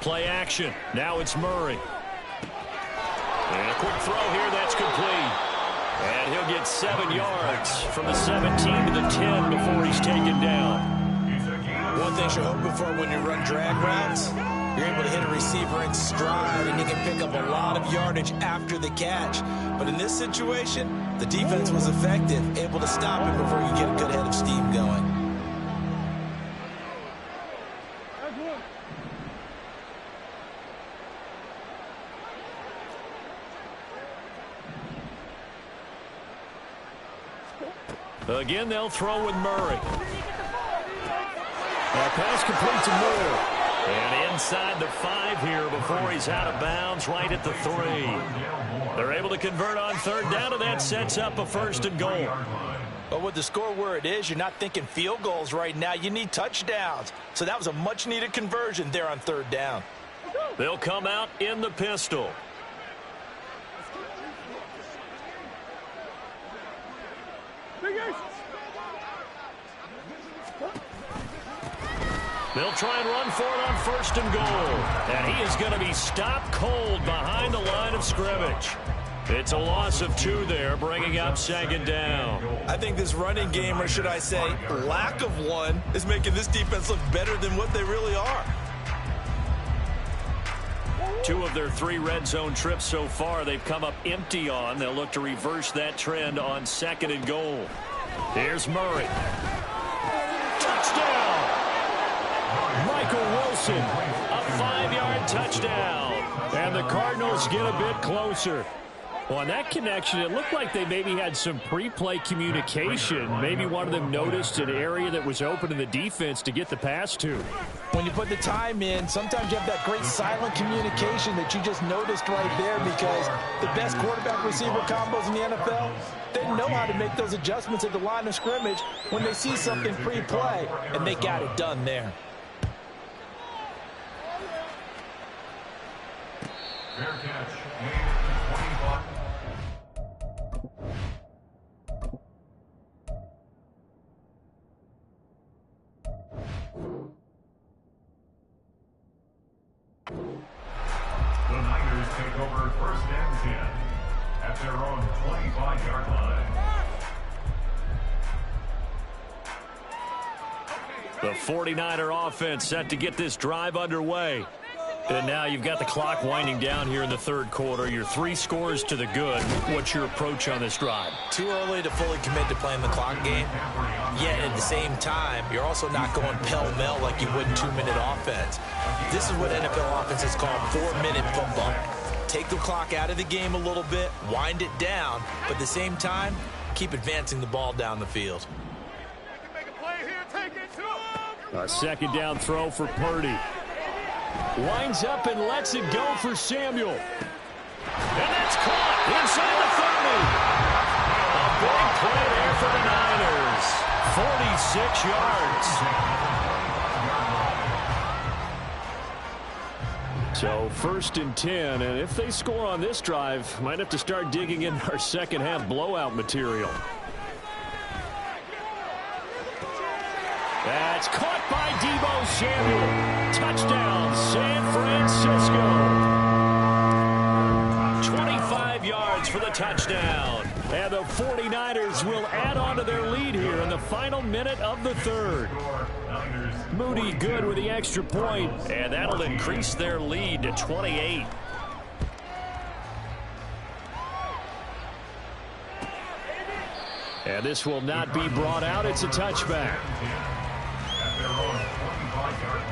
Play action. Now it's Murray. And a quick throw here. That's complete. And he'll get 7 yards from the 17 to the 10 before he's taken down. One thing you're hoping for when you run drag routes, you're able to hit a receiver in stride, and he can pick up a lot of yardage after the catch. But in this situation, the defense was effective, able to stop him before you get a good head of steam going. Again, they'll throw with Murray. That pass complete to Moore. And inside the 5 here before he's out of bounds, right at the 3. They're able to convert on 3rd down, and that sets up a 1st and goal. But with the score where it is, you're not thinking field goals right now. You need touchdowns. So that was a much-needed conversion there on 3rd down. They'll come out in the pistol. They'll try and run for it on 1st and goal. And he is going to be stopped cold behind the line of scrimmage. It's a loss of 2 there, bringing up 2nd down. I think this running game, or should I say lack of one, is making this defense look better than what they really are. 2 of their 3 red zone trips so far, they've come up empty on. They'll look to reverse that trend on 2nd and goal. Here's Murray. Touchdown! Michael Wilson, a 5-yard touchdown. And the Cardinals get a bit closer. Well, on that connection, it looked like they maybe had some pre-play communication. Maybe one of them noticed an area that was open in the defense to get the pass to. When you put the time in, sometimes you have that great silent communication that you just noticed right there, because the best quarterback-receiver combos in the NFL, they know how to make those adjustments at the line of scrimmage when they see something pre-play, and they got it done there. Fair catch. Made at the 25. The Niners take over 1st and 10 at their own 25-yard line. The 49er offense set to get this drive underway. And now you've got the clock winding down here in the third quarter. Your 3 scores to the good. What's your approach on this drive? Too early to fully commit to playing the clock game. Yet at the same time, you're also not going pell-mell like you would in 2-minute offense. This is what NFL offenses call 4-minute football. Take the clock out of the game a little bit, wind it down, but at the same time, keep advancing the ball down the field. A second down throw for Purdy. Winds up and lets it go for Samuel. And that's caught inside the 30. A big play there for the Niners. 46 yards. So 1st and 10, and if they score on this drive, might have to start digging in our second half blowout material. That's caught by Deebo Samuel. Touchdown, San Francisco. 25 yards for the touchdown. And the 49ers will add on to their lead here in the final minute of the third. Moody good with the extra point, and that'll increase their lead to 28. And this will not be brought out. It's a touchback. At their own 25-yard line.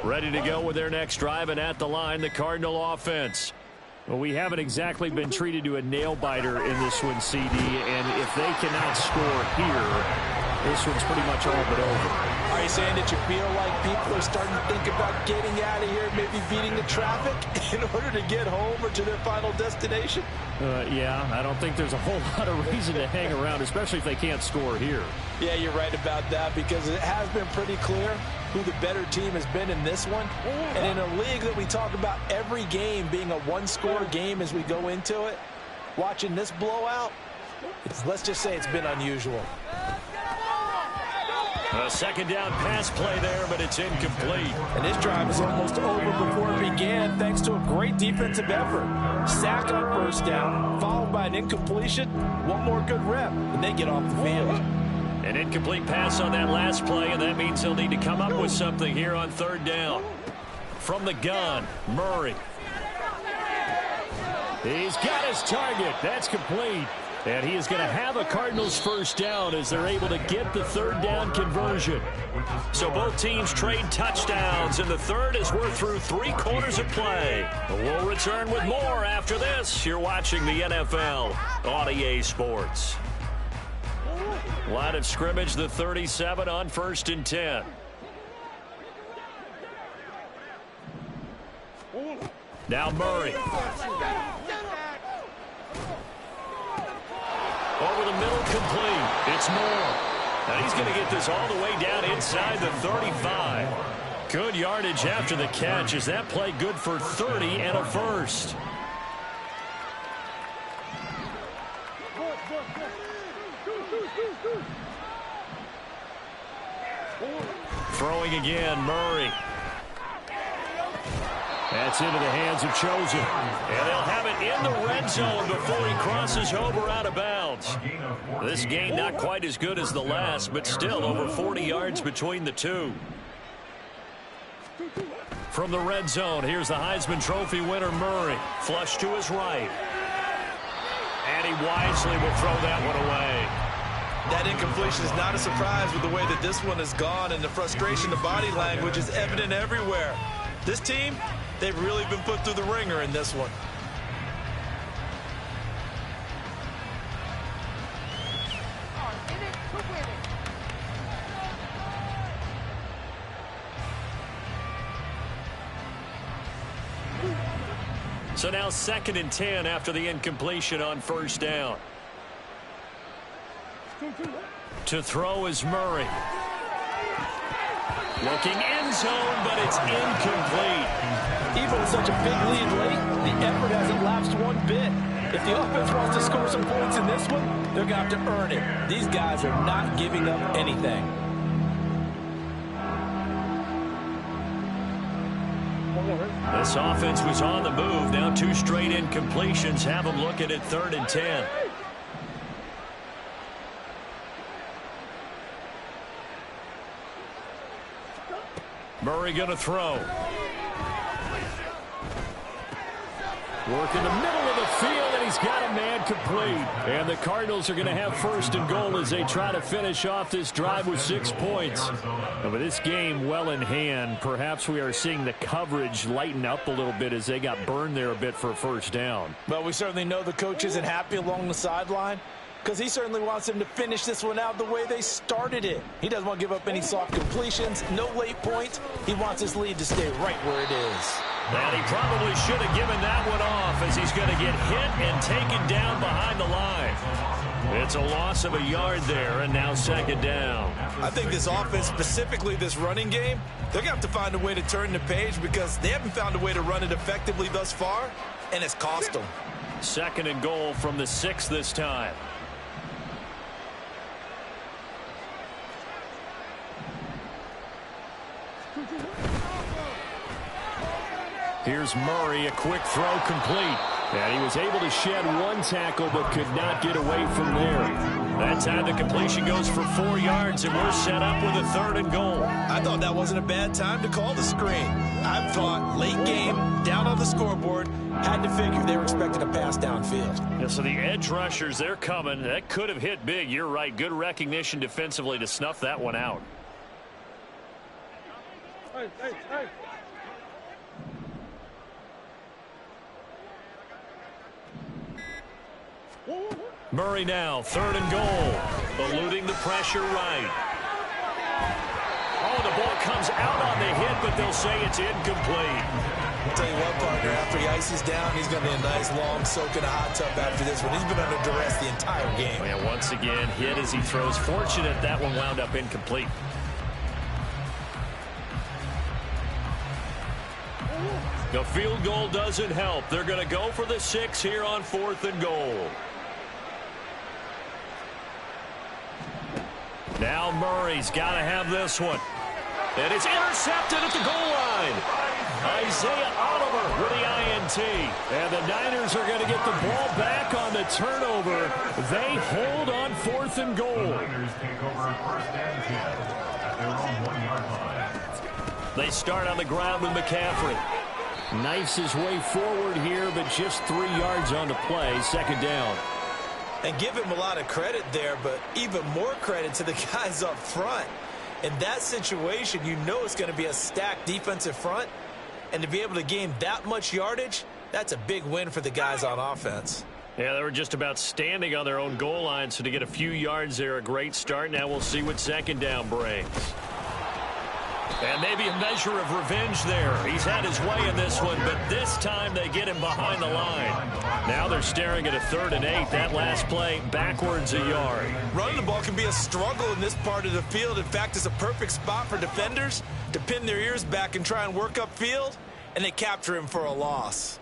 Ready to go with their next drive, and at the line, the Cardinal offense. Well, we haven't exactly been treated to a nail-biter in this one, CD, and if they cannot score here, this one's pretty much all but over. Are you saying that you feel like people are starting to think about getting out of here, maybe beating the traffic in order to get home or to their final destination? Yeah, I don't think there's a whole lot of reason to hang around, especially if they can't score here. Yeah, you're right about that, because it has been pretty clear who the better team has been in this one. And in a league that we talk about every game being a one-score game as we go into it, watching this blowout, let's just say it's been unusual. A second down pass play there, but it's incomplete. And this drive is almost over before it began, thanks to a great defensive effort. Sack on 1st down, followed by an incompletion, one more good rep, and they get off the field. An incomplete pass on that last play, and that means they'll need to come up with something here on 3rd down. From the gun, Murray. He's got his target. That's complete. And he is going to have a Cardinals 1st down as they're able to get the 3rd down conversion. So both teams trade touchdowns, and the third as we're through 3 quarters of play. We'll return with more after this. You're watching the NFL on EA Sports. Line of scrimmage, the 37 on 1st and 10. Now Murray. Over the middle, complete. It's Moore. Now he's going to get this all the way down inside the 35. Good yardage after the catch. Is that play good for 30 and a first? Throwing again, Murray. That's into the hands of Chosen. And they'll have it in the red zone before he crosses over out of bounds. This gain not quite as good as the last, but still over 40 yards between the two. From the red zone, here's the Heisman Trophy winner, Murray. Flush to his right. And he wisely will throw that one away. That incompletion is not a surprise with the way that this one has gone, and the frustration, the body language is evident everywhere. This team, they've really been put through the ringer in this one. So now 2nd and 10 after the incompletion on first down. To throw is Murray. Looking end zone, but it's incomplete. Even with such a big lead late, the effort hasn't lapsed one bit. If the offense wants to score some points in this one, they're going to have to earn it. These guys are not giving up anything. This offense was on the move. Now 2 straight incompletions have them looking at 3rd and 10. Murray going to throw. Work in the middle of the field, and he's got a man complete. And the Cardinals are going to have 1st and goal as they try to finish off this drive with 6 points. And with this game well in hand, perhaps we are seeing the coverage lighten up a little bit as they got burned there a bit for a first down. Well, we certainly know the coach isn't happy along the sideline, because he certainly wants them to finish this one out the way they started it. He doesn't want to give up any soft completions, no late points. He wants his lead to stay right where it is. And he probably should have given that one off as he's going to get hit and taken down behind the line. It's a loss of a yard there, and now 2nd down. I think this offense, specifically this running game, they're going to have to find a way to turn the page because they haven't found a way to run it effectively thus far, and it's cost them. 2nd and goal from the 6 this time. Here's Murray, a quick throw complete. And he was able to shed 1 tackle but could not get away from there. That time the completion goes for 4 yards, and we're set up with a 3rd and goal. I thought that wasn't a bad time to call the screen. I thought late game, down on the scoreboard, had to figure they were expecting a pass downfield. Yeah, so the edge rushers, they're coming. That could have hit big. You're right. Good recognition defensively to snuff that one out. Hey. Murray now, 3rd and goal. Eluding the pressure right. Oh, the ball comes out on the hit, but they'll say it's incomplete. I'll tell you what, partner, after he ices down, he's going to be a nice long soak in a hot tub after this one. He's been under duress the entire game. And once again, hit as he throws. Fortunate that one wound up incomplete. The field goal doesn't help. They're going to go for the 6 here on 4th and goal. Now Murray's got to have this one. And it's intercepted at the goal line. Isaiah Oliver with the INT. And the Niners are going to get the ball back on the turnover. They hold on 4th and goal. The Niners take over 1st and 10 at their own 1-yard line. They start on the ground with McCaffrey. Knifes his way forward here, but just 3 yards on the play. 2nd down. And give him a lot of credit there, but even more credit to the guys up front. In that situation, you know it's going to be a stacked defensive front. And to be able to gain that much yardage, that's a big win for the guys on offense. Yeah, they were just about standing on their own goal line, so to get a few yards there, a great start. Now we'll see what 2nd down brings. And maybe a measure of revenge there. He's had his way in this one, but this time they get him behind the line. Now they're staring at a 3rd and 8. That last play, backwards a yard. Running the ball can be a struggle in this part of the field. In fact, it's a perfect spot for defenders to pin their ears back and try and work upfield, and they capture him for a loss.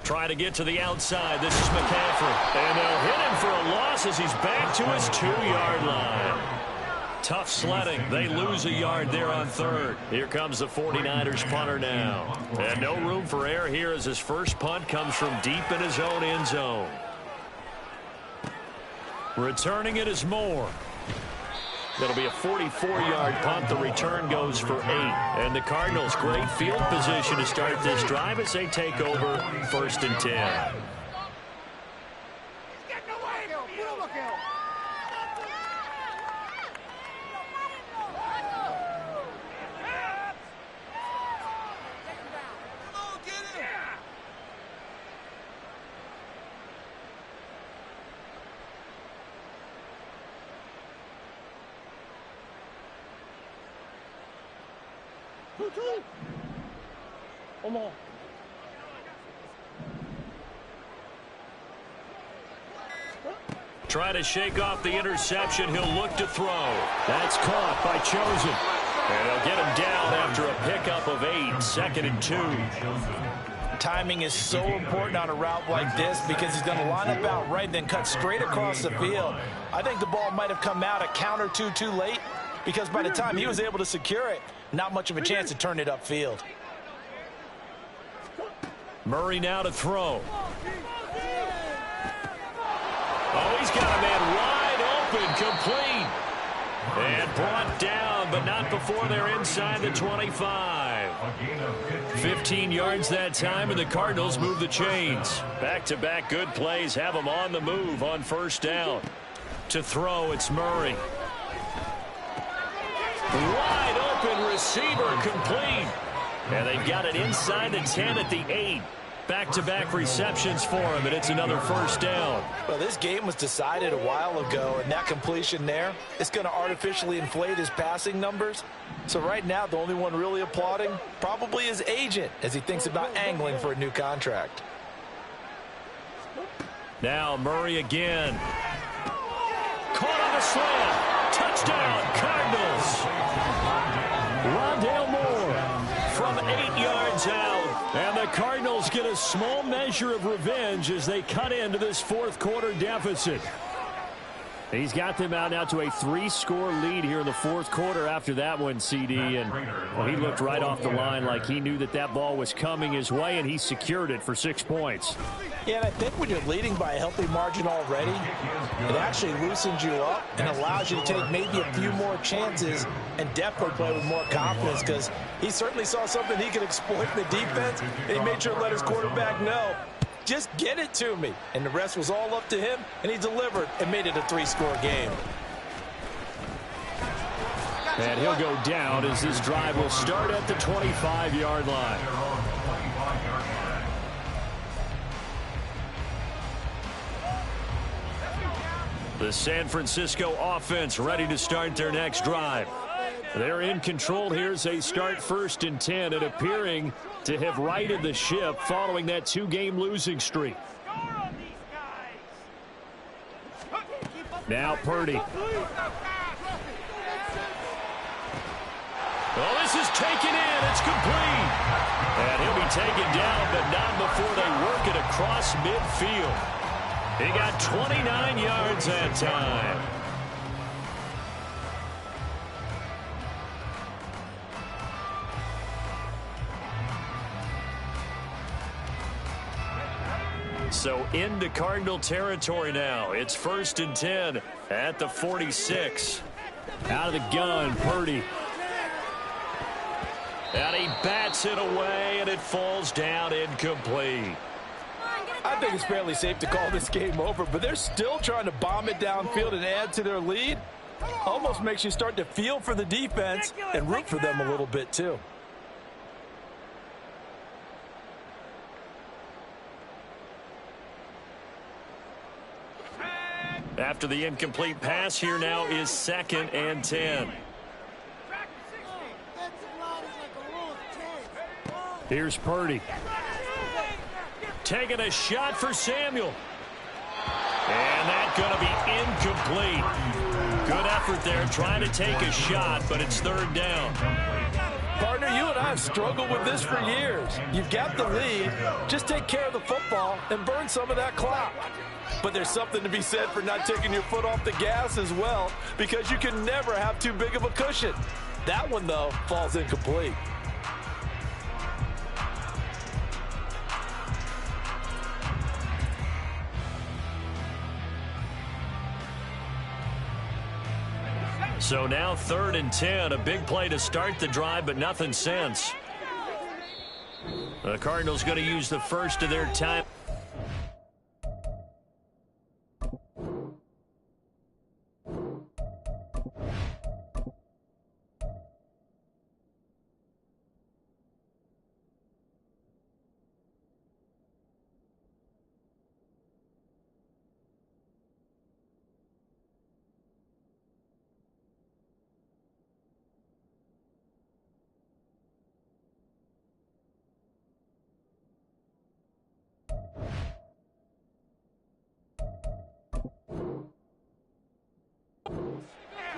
Try to get to the outside. This is McCaffrey. And they'll hit him for a loss as he's back to his 2-yard line. Tough sledding. They lose a yard there on 3rd. Here comes the 49ers punter now. And no room for error here as his first punt comes from deep in his own end zone. Returning it is Moore. That'll be a 44-yard punt. The return goes for 8. And the Cardinals, great field position to start this drive as they take over 1st and 10. Trying to shake off the interception. He'll look to throw. That's caught by Chosen. And they'll get him down after a pickup of 8, 2nd and 2. Timing is so important on a route like this because he's going to line up out right and then cut straight across the field. I think the ball might have come out a count or two too late because by the time he was able to secure it, not much of a chance to turn it upfield. Murray now to throw. Oh, he's got a man wide open, complete. And brought down, but not before they're inside the 25. 15 yards that time, and the Cardinals move the chains. Back-to-back good plays have them on the move on first down. To throw, it's Murray. Wide open receiver, complete. And they've got it inside the 10 at the 8. Back-to-back receptions for him, and it's another first down. Well, this game was decided a while ago, and that completion there is going to artificially inflate his passing numbers. So right now, the only one really applauding probably his agent as he thinks about angling for a new contract. Now Murray again. Caught on a slant. Touchdown, Cardinals. Rondale Moore from 8 yards out. And the Cardinals get a small measure of revenge as they cut into this fourth quarter deficit. He's got them out now to a 3-score lead here in the fourth quarter after that one, CD. And well, he looked right off the line like he knew that that ball was coming his way, and he secured it for 6 points. Yeah, and I think when you're leading by a healthy margin already, it actually loosens you up and allows you to take maybe a few more chances and definitely play with more confidence because he certainly saw something he could exploit in the defense, and he made sure to let his quarterback know, just get it to me. And the rest was all up to him, and he delivered and made it a 3-score game. And he'll go down as this drive will start at the 25-yard line. The San Francisco offense ready to start their next drive. They're in control here as they start 1st and 10 and appearing to have righted the ship following that 2-game losing streak. Now Purdy. Well, this is taken in. It's complete. And he'll be taken down, but not before they work it across midfield. He got 29 yards that time. So into Cardinal territory now. It's 1st and 10 at the 46. Out of the gun, Purdy. And he bats it away, and it falls down incomplete. I think it's fairly safe to call this game over, but they're still trying to bomb it downfield and add to their lead. Almost makes you start to feel for the defense and root for them a little bit too. After the incomplete pass, here now is 2nd and 10. Here's Purdy. Taking a shot for Samuel. And that's going to be incomplete. Good effort there trying to take a shot, but it's 3rd down. Partner, you and I have struggled with this for years. You've got the lead. Just take care of the football and burn some of that clock. But there's something to be said for not taking your foot off the gas as well, because you can never have too big of a cushion. That one, though, falls incomplete. So now 3rd and 10, a big play to start the drive, but nothing since. The Cardinals going to use the first of their time.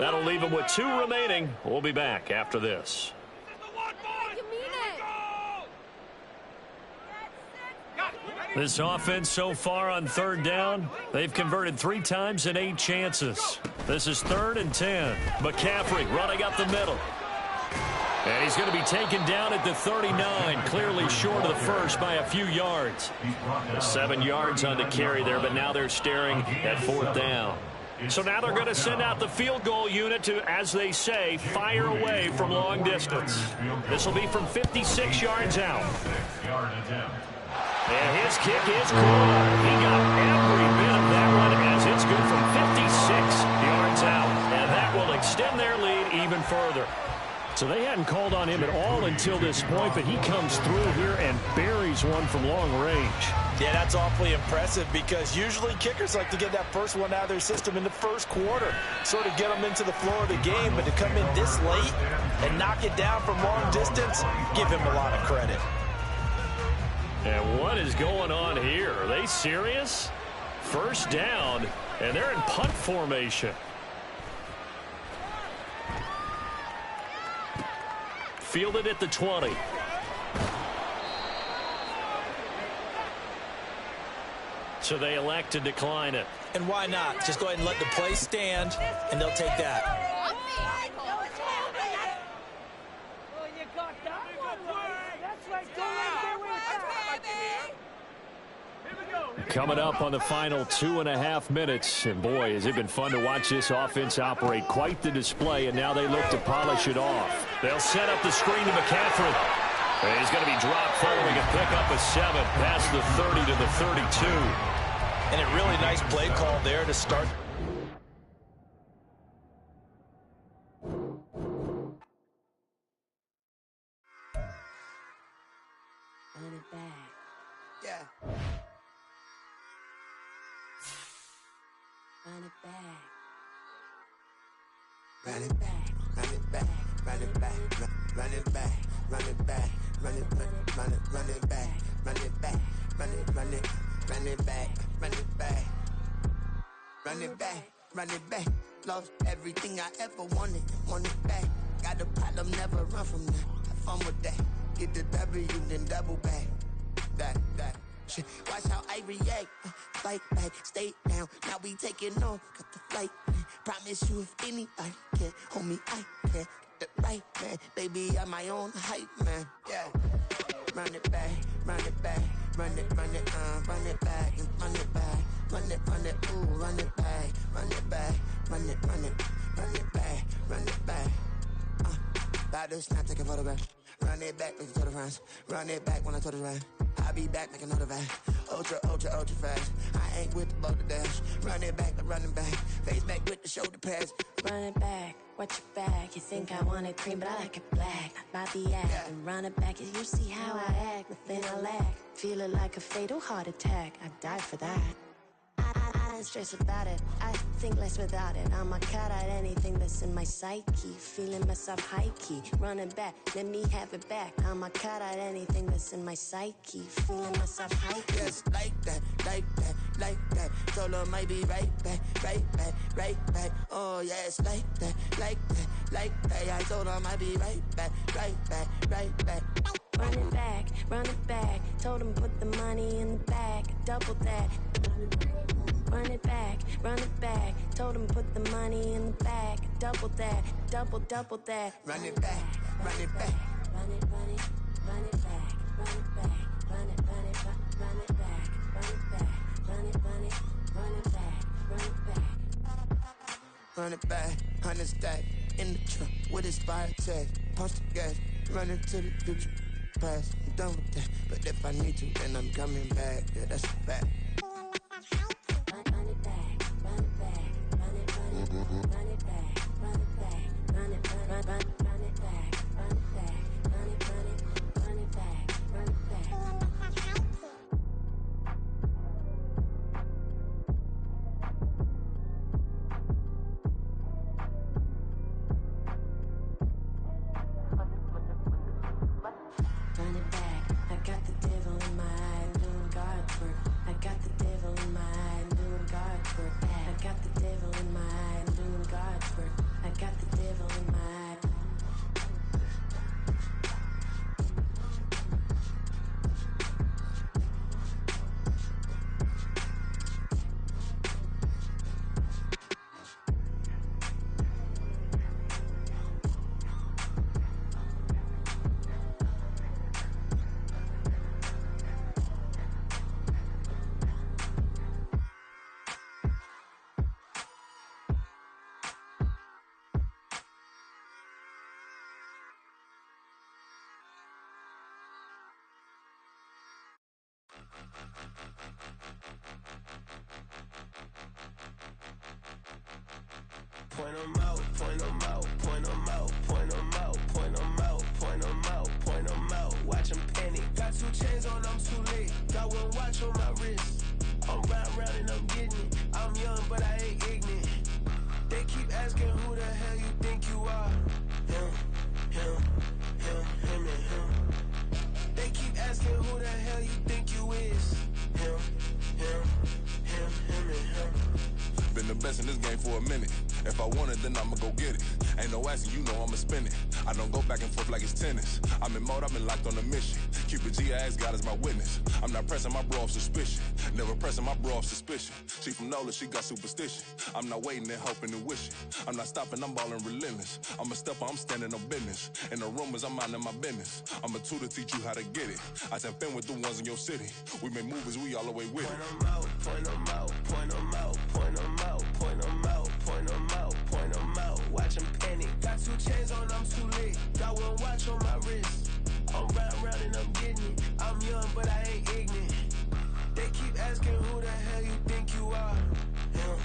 That'll leave them with 2 remaining. We'll be back after this. This offense so far on 3rd down, they've converted 3 times in 8 chances. This is 3rd and 10. McCaffrey running up the middle. And he's going to be taken down at the 39, clearly short of the first by a few yards. 7 yards on the carry there, but now they're staring at 4th down. So now they're going to send out the field goal unit to, as they say, fire away from long distance. This will be from 56 yards out. And his kick is good. He got every bit of that one as it's good from 56 yards out. And that will extend their lead even further. So they hadn't called on him at all until this point, but he comes through here and buries one from long range. Yeah, that's awfully impressive because usually kickers like to get that first one out of their system in the first quarter, sort of get them into the flow of the game, but to come in this late and knock it down from long distance, give him a lot of credit. And what is going on here? Are they serious? 1st down, and they're in punt formation. Fielded at the 20. So they elect to decline it. And why not? Just go ahead and let the play stand, and they'll take that. Coming up on the final 2.5 minutes. And boy, has it been fun to watch this offense operate. Quite the display, and now they look to polish it off. They'll set up the screen to McCaffrey. And he's going to be dropped following a pickup of 7 past the 30 to the 32. And a really nice play call there to start. Run it back. Yeah. Run it back. Run it back, run it back, run it back, run it back, run it back, run it back, run it back, run it back, run it back, run it back, run it back, run it back. Lost everything I ever wanted it back. Got a problem, never run from that. Have fun with that. Get the W, then double back. That. Shit. Watch how I react. Fight back, stay down. Now we taking off. Got the flight. Promise you if anybody can, homie, I can. Get the right man. Baby, I'm my own hype man. Yeah. Run it back, run it back, run it back, run it back, run it back, ooh, run it back, run it back, run it back, run it back. About to snap, take a photograph. Run it back, make it to the friends. Run it back when I told it right. I'll be back, make another back. Ultra fast. I ain't with the boat to dash. Run it back, running back. Face back with the shoulder pads. Run it back, watch your back. You think I want it cream, but I like it black. About the act, yeah. And run it back. As you see how I act, nothing I lack. Feel it like a fatal heart attack. I'd die for that. I don't stress about it. I think less without it. I'ma cut out anything that's in my psyche. Feeling myself high-key. Running back, let me have it back. I'ma cut out anything that's in my psyche. Feeling myself high-key. Yes, like that, like that, like that. Told her might be right back, right back, right back. Oh, yes, like that, like that, like that. I told her might be right back, right back, right back. Run it back, run it back. Told him put the money in the bag. Double that. Run it back, run it back. Told him put the money in the bag. Double that, double that. Run it back, run it back. Run it, run it, run it back. Run it back, run it, run it, run it back. Run it back, run it, run it, run it back. Run it back. Run it back, 100 stack in the truck with his fire tag. Punch the gas, run into the future. Past, I'm done with that. But if I need to, then I'm coming back. Yeah, that's a fact. Run it back, run it back, run it, run it, run it back, run it back, run it, run it back, run it back, run it, run it back, run it back. Run it back, I got the devil in my eye, doing God's work. I got the devil in my eye, doing God's work. I got the devil in my eye, doing God's work. I I got the devil in my eye. Point 'em out, point 'em out, point 'em out, point 'em out, point 'em out, point 'em out, point 'em out. Watch 'em panic. Got 2 chains on, I'm too late. Got 1 watch on my wrist. I'm round and I'm getting it. I'm young, but I ain't ignorant. They keep asking who the hell you think you are. Him, and him. They keep asking who the hell you think you is. Him, and him. Been the best in this game for a minute. If I want it, then I'ma go get it. Ain't no asking, you know I'ma spin it. I don't go back and forth like it's tennis. I'm in mode, I've been locked on a mission. Cupid G, I ask God as my witness. I'm not pressing my bro off suspicion. Never pressing my bro off suspicion. She from NOLA, she got superstition. I'm not waiting and hoping and wishing. I'm not stopping, I'm balling relentless. I'm a stepper, I'm standing on business. In the rumors, I'm minding my business. I'm a tutor, teach you how to get it. I said, fin with the ones in your city. We make movies, we all the way with it. Point 'em out, point 'em out, point 'em out, point 'em out, point 'em out, point 'em out, point 'em out. Watch 'em panic. Got 2 chains on, I'm too late. Got 1 watch on my wrist. I'm round and I'm getting it. I'm young, but I ain't ignorant. They keep asking who the hell you think you are. Him,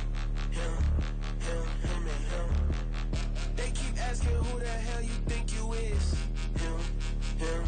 and him. They keep asking who the hell you think you is. Him, and him.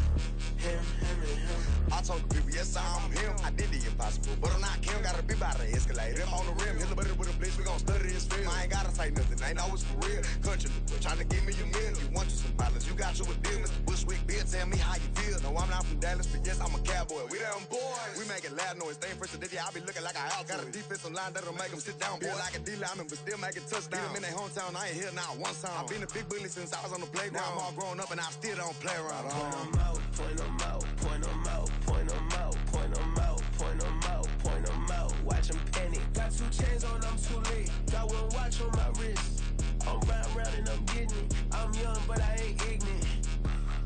I told the people, yes, I'm him. I did the impossible, but I'm not Kim. Gotta be by the escalator. If on the rim, hit the buddy with a blitz, we gon' study this film. I ain't gotta say nothing, ain't always for real. Country, trying to give me a meal. You want you some pilots, you got you a deal. Mr. Bushwick, Bill, tell me how you feel. No, I'm not from Dallas, but yes, I'm a cowboy. We them boys. We making loud noise. Stay first today, I be looking like a house. Got a defensive line that'll make them sit down. Feel like a D-lineman, but still making touchdowns. Beat them in their hometown, I ain't here now one time. I've been a big bully since I was on the playground. Now I'm all grown up and I still don't play around. Point 'em out, point 'em out, point 'em out, point 'em out, point 'em out, point 'em out, point 'em out. Watch 'em panic. Got 2 chains on, I'm too late. Got 1 watch on my wrist. I'm round and I'm getting it. I'm young, but I ain't ignorant.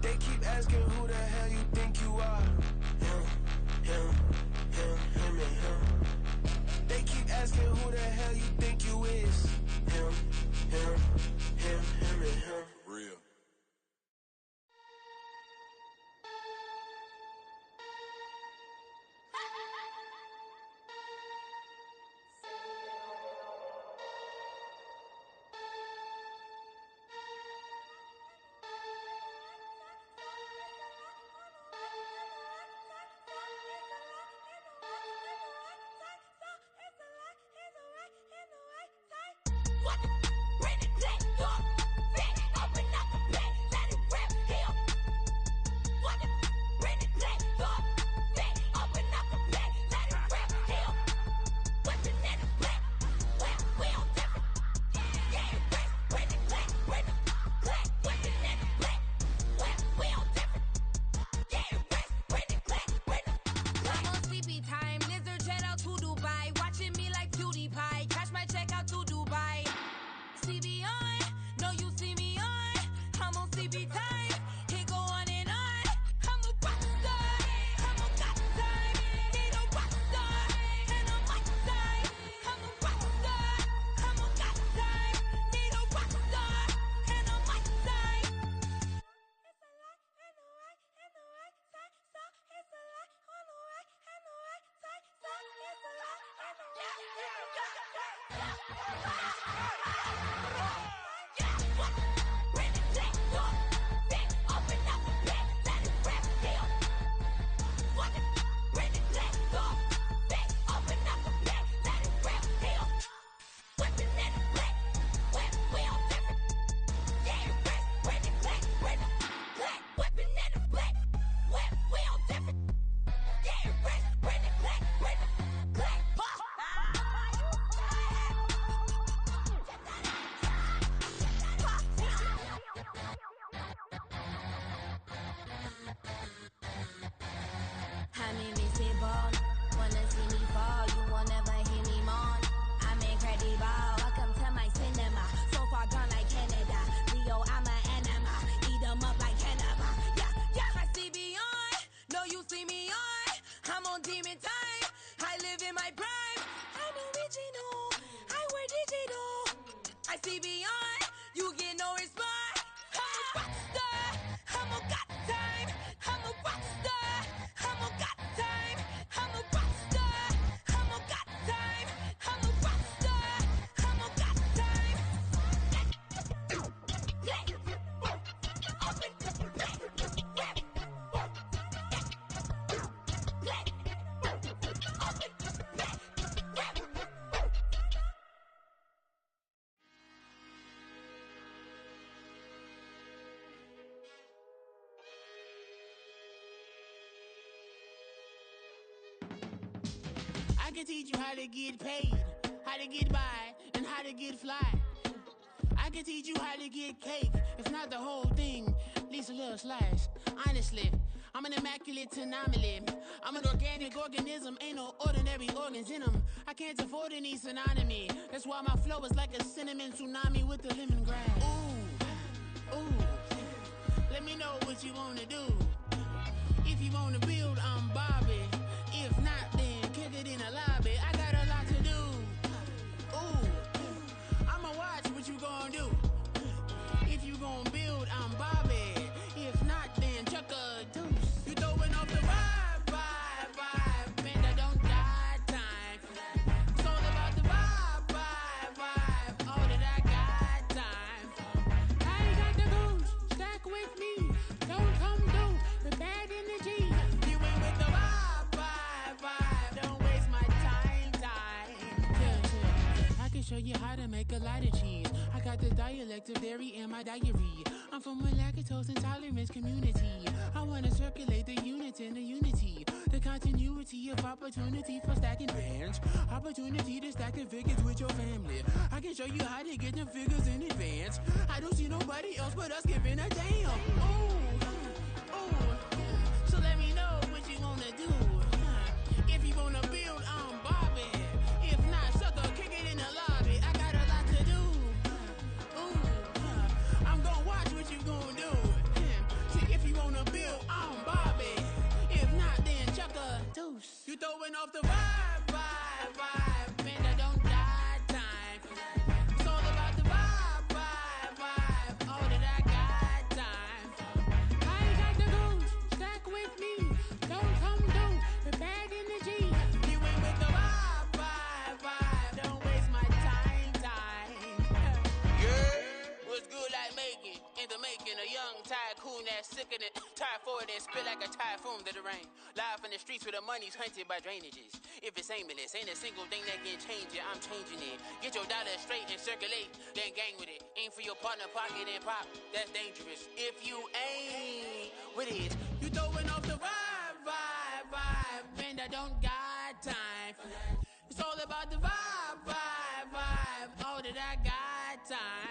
They keep asking who the hell you think you are. Him, and him. They keep asking who the hell you think you is. Him, and him. Real. I can teach you how to get paid, how to get by, and how to get fly. I can teach you how to get cake, if not the whole thing, at least a little slice. Honestly, I'm an immaculate anomaly. I'm an organic organism, ain't no ordinary organs in them. I can't afford any synonymy. That's why my flow is like a cinnamon tsunami with the lemongrass. Ooh, ooh. Let me know what you wanna do. If you wanna build, I'm Bobby. If not, then kick it in the lobby. I got a lot to do. Ooh, I'ma watch what you gonna do. If you gonna build, I'm Bobby. If not, then chuck a deuce. You throwing off the vibe, vibe, vibe. Man, I don't die time. It's all about the vibe, vibe, vibe. All that I got time. I ain't got the goose. Stack with me. Don't come through with bad energy. You ain't with the vibe, vibe, vibe. Don't waste my time, time. I can show you how to make a lot of cheese. I got the dialect of dairy in my diary. I'm from a lactose intolerance community. I wanna circulate the units and the unity. The continuity of opportunity for stacking bands. Opportunity to stack the figures with your family. I can show you how to get the figures in advance. I don't see nobody else but us giving a damn. Ooh, ooh. So let me know what you wanna do. If you wanna build, I'm Bobby. If not, sucker, kick it in the lobby. I got a lot to do. Ooh, I'm gonna watch what you gonna do. See, if you wanna build, I'm Bobby. If not, then chuck a deuce. You throwing off the vibe, vibe, vibe. Man, I don't die time. It's all about the vibe, vibe, vibe. All that I got time. I ain't got the goose. Stack with me. Don't come through with bad energy. You ain't with the vibe, vibe, vibe. Don't waste my time, time. Yeah, what's good like making? In the making, a young tycoon that's sick in it. Tire for it and spit like a typhoon to the rain. Live in the streets where the money's hunted by drainages. If it's aimless, ain't a single thing that can change it. I'm changing it. Get your dollar straight and circulate, then gang with it. Aim for your partner, pocket and pop. That's dangerous. If you ain't with it, you throwing off the vibe, vibe, vibe. Man, I don't got time for that. It's all about the vibe, vibe, vibe. All that I got time.